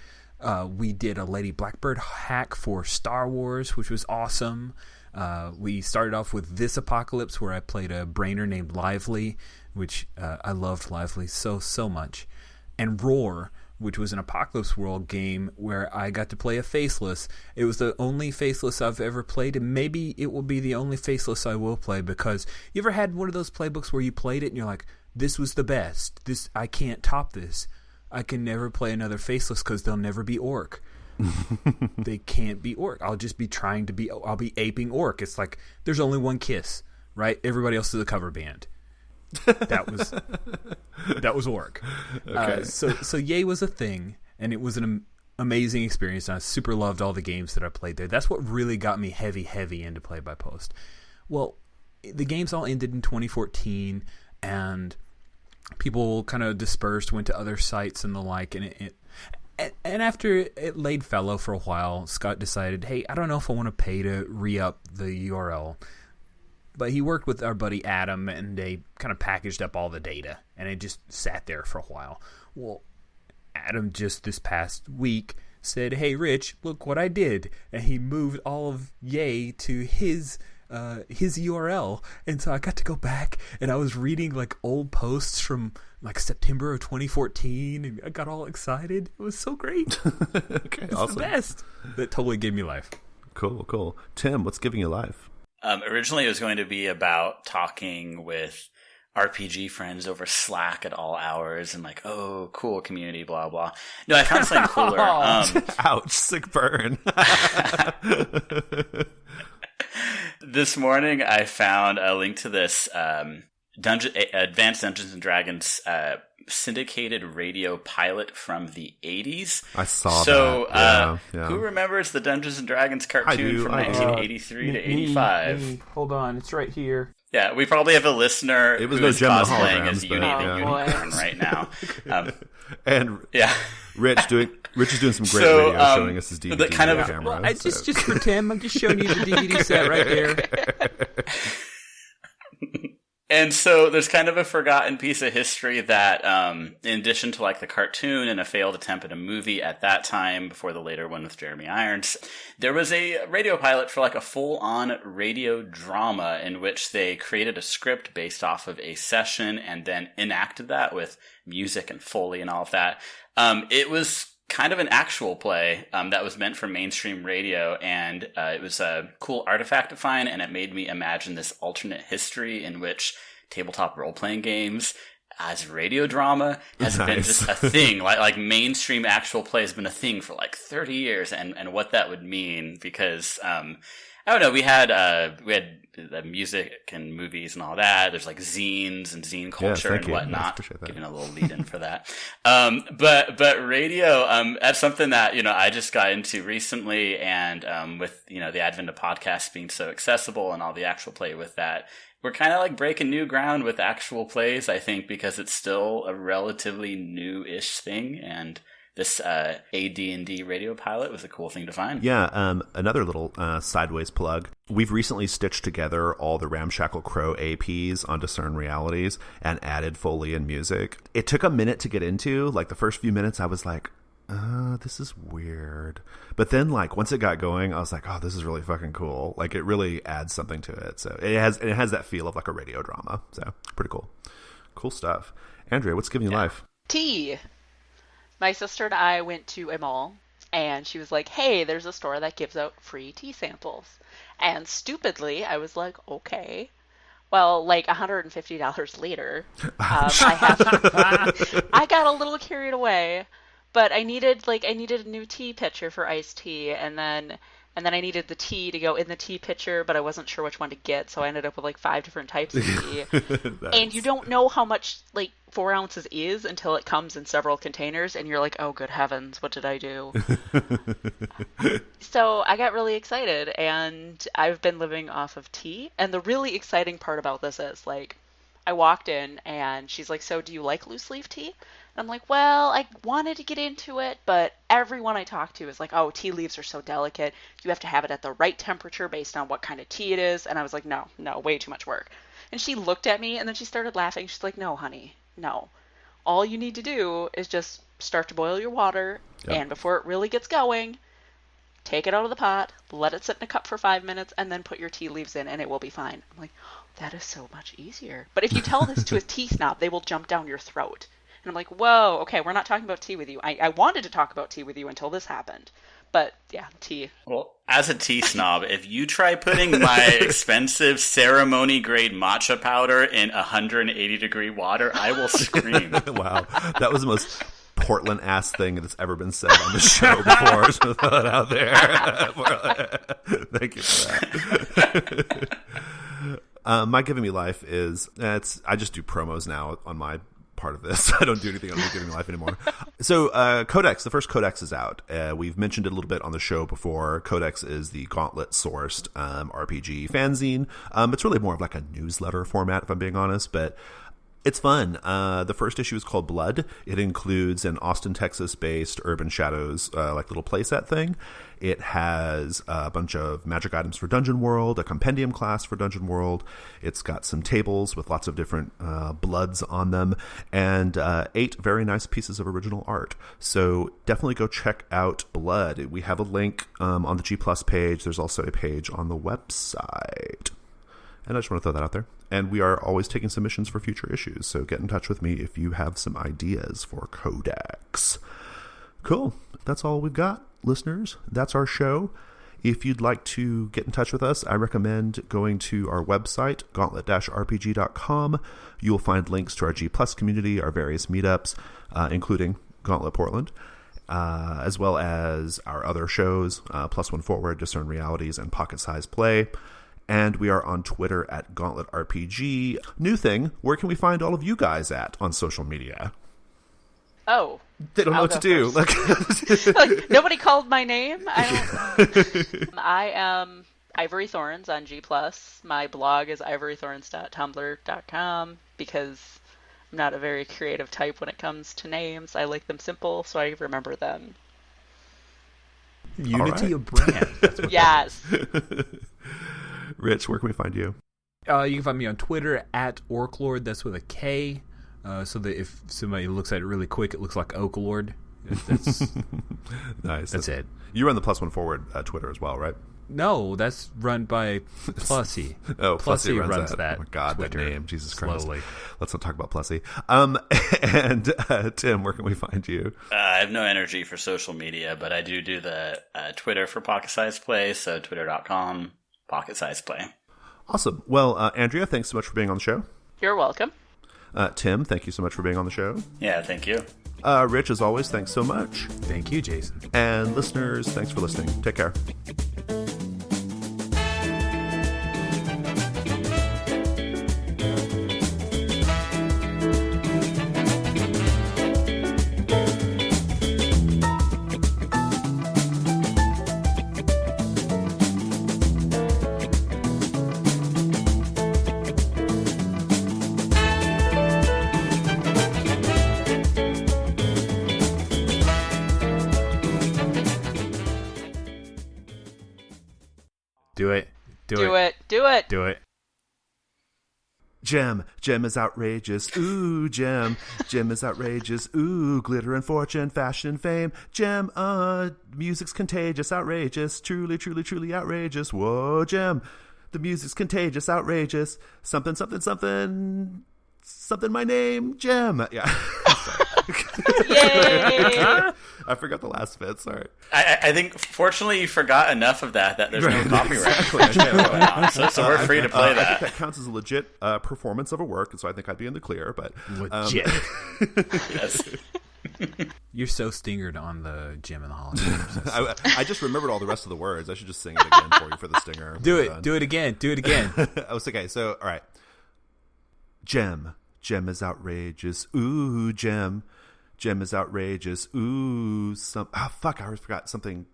We did a Lady Blackbird hack for Star Wars, which was awesome. We started off with This Apocalypse, where I played a brainer named Lively, which I loved Lively so much. And Roar, which was an Apocalypse World game where I got to play a Faceless. It was the only Faceless I've ever played, and maybe it will be the only Faceless I will play, because you ever had one of those playbooks where you played it and you're like, this was the best. I can't top this. I can never play another Faceless because they'll never be Orc. They can't be Orc. I'll just be I'll be aping Orc. It's like, there's only one Kiss, right? Everybody else is a cover band. That was Orc. Okay. So Yay was a thing, and it was an amazing experience. And I super loved all the games that I played there. That's what really got me heavy into play-by-post. Well, the games all ended in 2014, and people kind of dispersed, went to other sites and the like, and after it laid fallow for a while, Scott decided, hey, I don't know if I want to pay to re-up the URL. But he worked with our buddy Adam, and they kind of packaged up all the data, and it just sat there for a while. Well, Adam just this past week said, hey, Rich, look what I did. And he moved all of Yay to his URL, and so I got to go back, and I was reading like old posts from like September of 2014, and I got all excited. It was so great. Okay, it's awesome. The best. That totally gave me life. Cool. Tim, what's giving you life? Originally, it was going to be about talking with RPG friends over Slack at all hours and like, oh, cool community, blah, blah. No, I found something cooler. Ouch, sick burn. This morning, I found a link to this Advanced Dungeons & Dragons syndicated radio pilot from the 80s. I saw that. Yeah. Who remembers the Dungeons & Dragons cartoon from 1983 to 85? Hold on, it's right here. Yeah, we probably have a listener who is cosplaying holograms, as Uni the Unicorn right now. And Rich doing Rich is doing some great radio, showing us his DVD kind of camera. Well, just pretend I'm just showing you the DVD set right there. And so there's kind of a forgotten piece of history that, in addition to like the cartoon and a failed attempt at a movie at that time, before the later one with Jeremy Irons, there was a radio pilot for like a full-on radio drama in which they created a script based off of a session and then enacted that with music and Foley and all of that. It was kind of an actual play that was meant for mainstream radio, and it was a cool artifact to find, and it made me imagine this alternate history in which tabletop role-playing games as radio drama has been just a thing. Like mainstream actual play has been a thing for like 30 years, and what that would mean, because I don't know, we had the music and movies and all that. There's like zines and zine culture and whatnot. Giving a little lead in for that. But radio, that's something that, I just got into recently, and with, the advent of podcasts being so accessible and all the actual play with that, we're kind of like breaking new ground with actual plays, I think, because it's still a relatively new-ish thing, and this AD&D radio pilot was a cool thing to find. Yeah, another little sideways plug. We've recently stitched together all the Ramshackle Crow APs on Discern Realities and added Foley and music. It took a minute to get into. Like, the first few minutes, I was like, this is weird. But then, like, once it got going, I was like, oh, this is really fucking cool. Like, it really adds something to it. So it has that feel of like a radio drama. So pretty cool. Cool stuff. Andrea, what's giving you life? Tea. My sister and I went to a mall, and she was like, hey, there's a store that gives out free tea samples. And stupidly, I was like, okay. Well, like $150 later, I got a little carried away, but I needed a new tea pitcher for iced tea, and then I needed the tea to go in the tea pitcher, but I wasn't sure which one to get, so I ended up with like 5 different types of tea. Nice. And you don't know how much like 4 ounces is until it comes in several containers, and you're like, oh, good heavens, what did I do? So I got really excited, and I've been living off of tea. And the really exciting part about this is, like, I walked in, and she's like, so do you like loose leaf tea? And I'm like, well, I wanted to get into it, but everyone I talk to is like, oh, tea leaves are so delicate. You have to have it at the right temperature based on what kind of tea it is. And I was like, no, way too much work. And she looked at me, and then she started laughing. She's like, no, honey, no. All you need to do is just start to boil your water, and before it really gets going, take it out of the pot, let it sit in a cup for 5 minutes, and then put your tea leaves in, and it will be fine. I'm like, oh, that is so much easier. But if you tell this to a tea snob, they will jump down your throat. And I'm like, whoa, okay, we're not talking about tea with you. I wanted to talk about tea with you until this happened. But, yeah, tea. Well, as a tea snob, if you try putting my expensive ceremony-grade matcha powder in 180-degree water, I will scream. Wow. That was the most Portland-ass thing that's ever been said on the show before. So throw that out there. Thank you for that. My Giving Me Life is, I just do promos now on my part of this. I don't do anything on Giving Me Life anymore. So Codex, the first Codex is out. We've mentioned it a little bit on the show before. Codex is the Gauntlet-sourced RPG fanzine. It's really more of like a newsletter format, if I'm being honest, but it's fun. The first issue is called Blood. It includes an Austin, Texas-based Urban Shadows like little playset thing. It has a bunch of magic items for Dungeon World, a compendium class for Dungeon World. It's got some tables with lots of different bloods on them, and 8 very nice pieces of original art. So definitely go check out Blood. We have a link on the G Plus page. There's also a page on the website. And I just want to throw that out there. And we are always taking submissions for future issues, so get in touch with me if you have some ideas for Codex. Cool. That's all we've got, listeners. That's our show. If you'd like to get in touch with us, I recommend going to our website, gauntlet-rpg.com. You'll find links to our G Plus community, our various meetups, including Gauntlet Portland, as well as our other shows, Plus One Forward, Discern Realities, and Pocket Size Play. And we are on Twitter at Gauntlet RPG. New thing, where can we find all of you guys at on social media? Oh. They don't know what to do. Like, nobody called my name. I am Ivory Thorns on G+. My blog is ivorythorns.tumblr.com because I'm not a very creative type when it comes to names. I like them simple, so I remember them Unity of brand. That's what Yes. Rich, where can we find you? You can find me on Twitter at Orklord. That's with a K. So that if somebody looks at it really quick, it looks like Oaklord. That's Nice. That's it. You run the Plus One Forward Twitter as well, right? No, that's run by Plussy. Oh, Plussy runs that. Oh my God, Twitter that name. Jesus Christ. slowly. Let's not talk about Plussy. And Tim, where can we find you? I have no energy for social media, but I do the Twitter for Pocket Size Play, so twitter.com, Pocket Size Play. Awesome. Well, Andrea, thanks so much for being on the show. You're welcome. Tim, thank you so much for being on the show. Yeah, thank you. Rich, as always, thanks so much. Thank you, Jason. And listeners, thanks for listening. Take care. Do it. Do it. Do it. Gem is outrageous. Ooh, Gem is outrageous. Ooh, glitter and fortune, fashion and fame. Gem, music's contagious, outrageous. Truly, truly, truly outrageous. Whoa, Gem, the music's contagious, outrageous. Something, something, something, something. My name, Gem. Yeah. Yay! I forgot the last bit. Sorry. I think, fortunately, you forgot enough of that there's no copyright. Exactly. So we're free to play I that. think that counts as a legit performance of a work, and so I think I'd be in the clear. But Legit. Yes. You're so stingered on the Gem and the Holocaust. I just remembered all the rest of the words. I should just sing it again for you for the stinger. Do it. Do it again. Do it again. I was okay. So, all right. Gem is outrageous. Ooh, Gem is outrageous. Ooh, fuck, I always forgot something.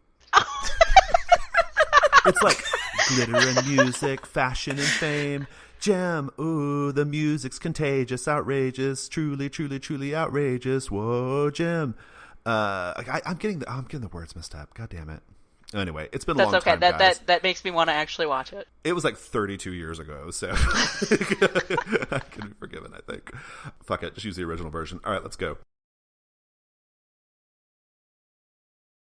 It's like glitter and music, fashion and fame. Gem, ooh, the music's contagious, outrageous, truly, truly, truly outrageous. Whoa, Gem. I'm getting the words messed up. God damn it. Anyway, it's been a long time, guys. That makes me want to actually watch it. It was like 32 years ago, so I can be forgiven, I think. Fuck it, just use the original version. All right, let's go.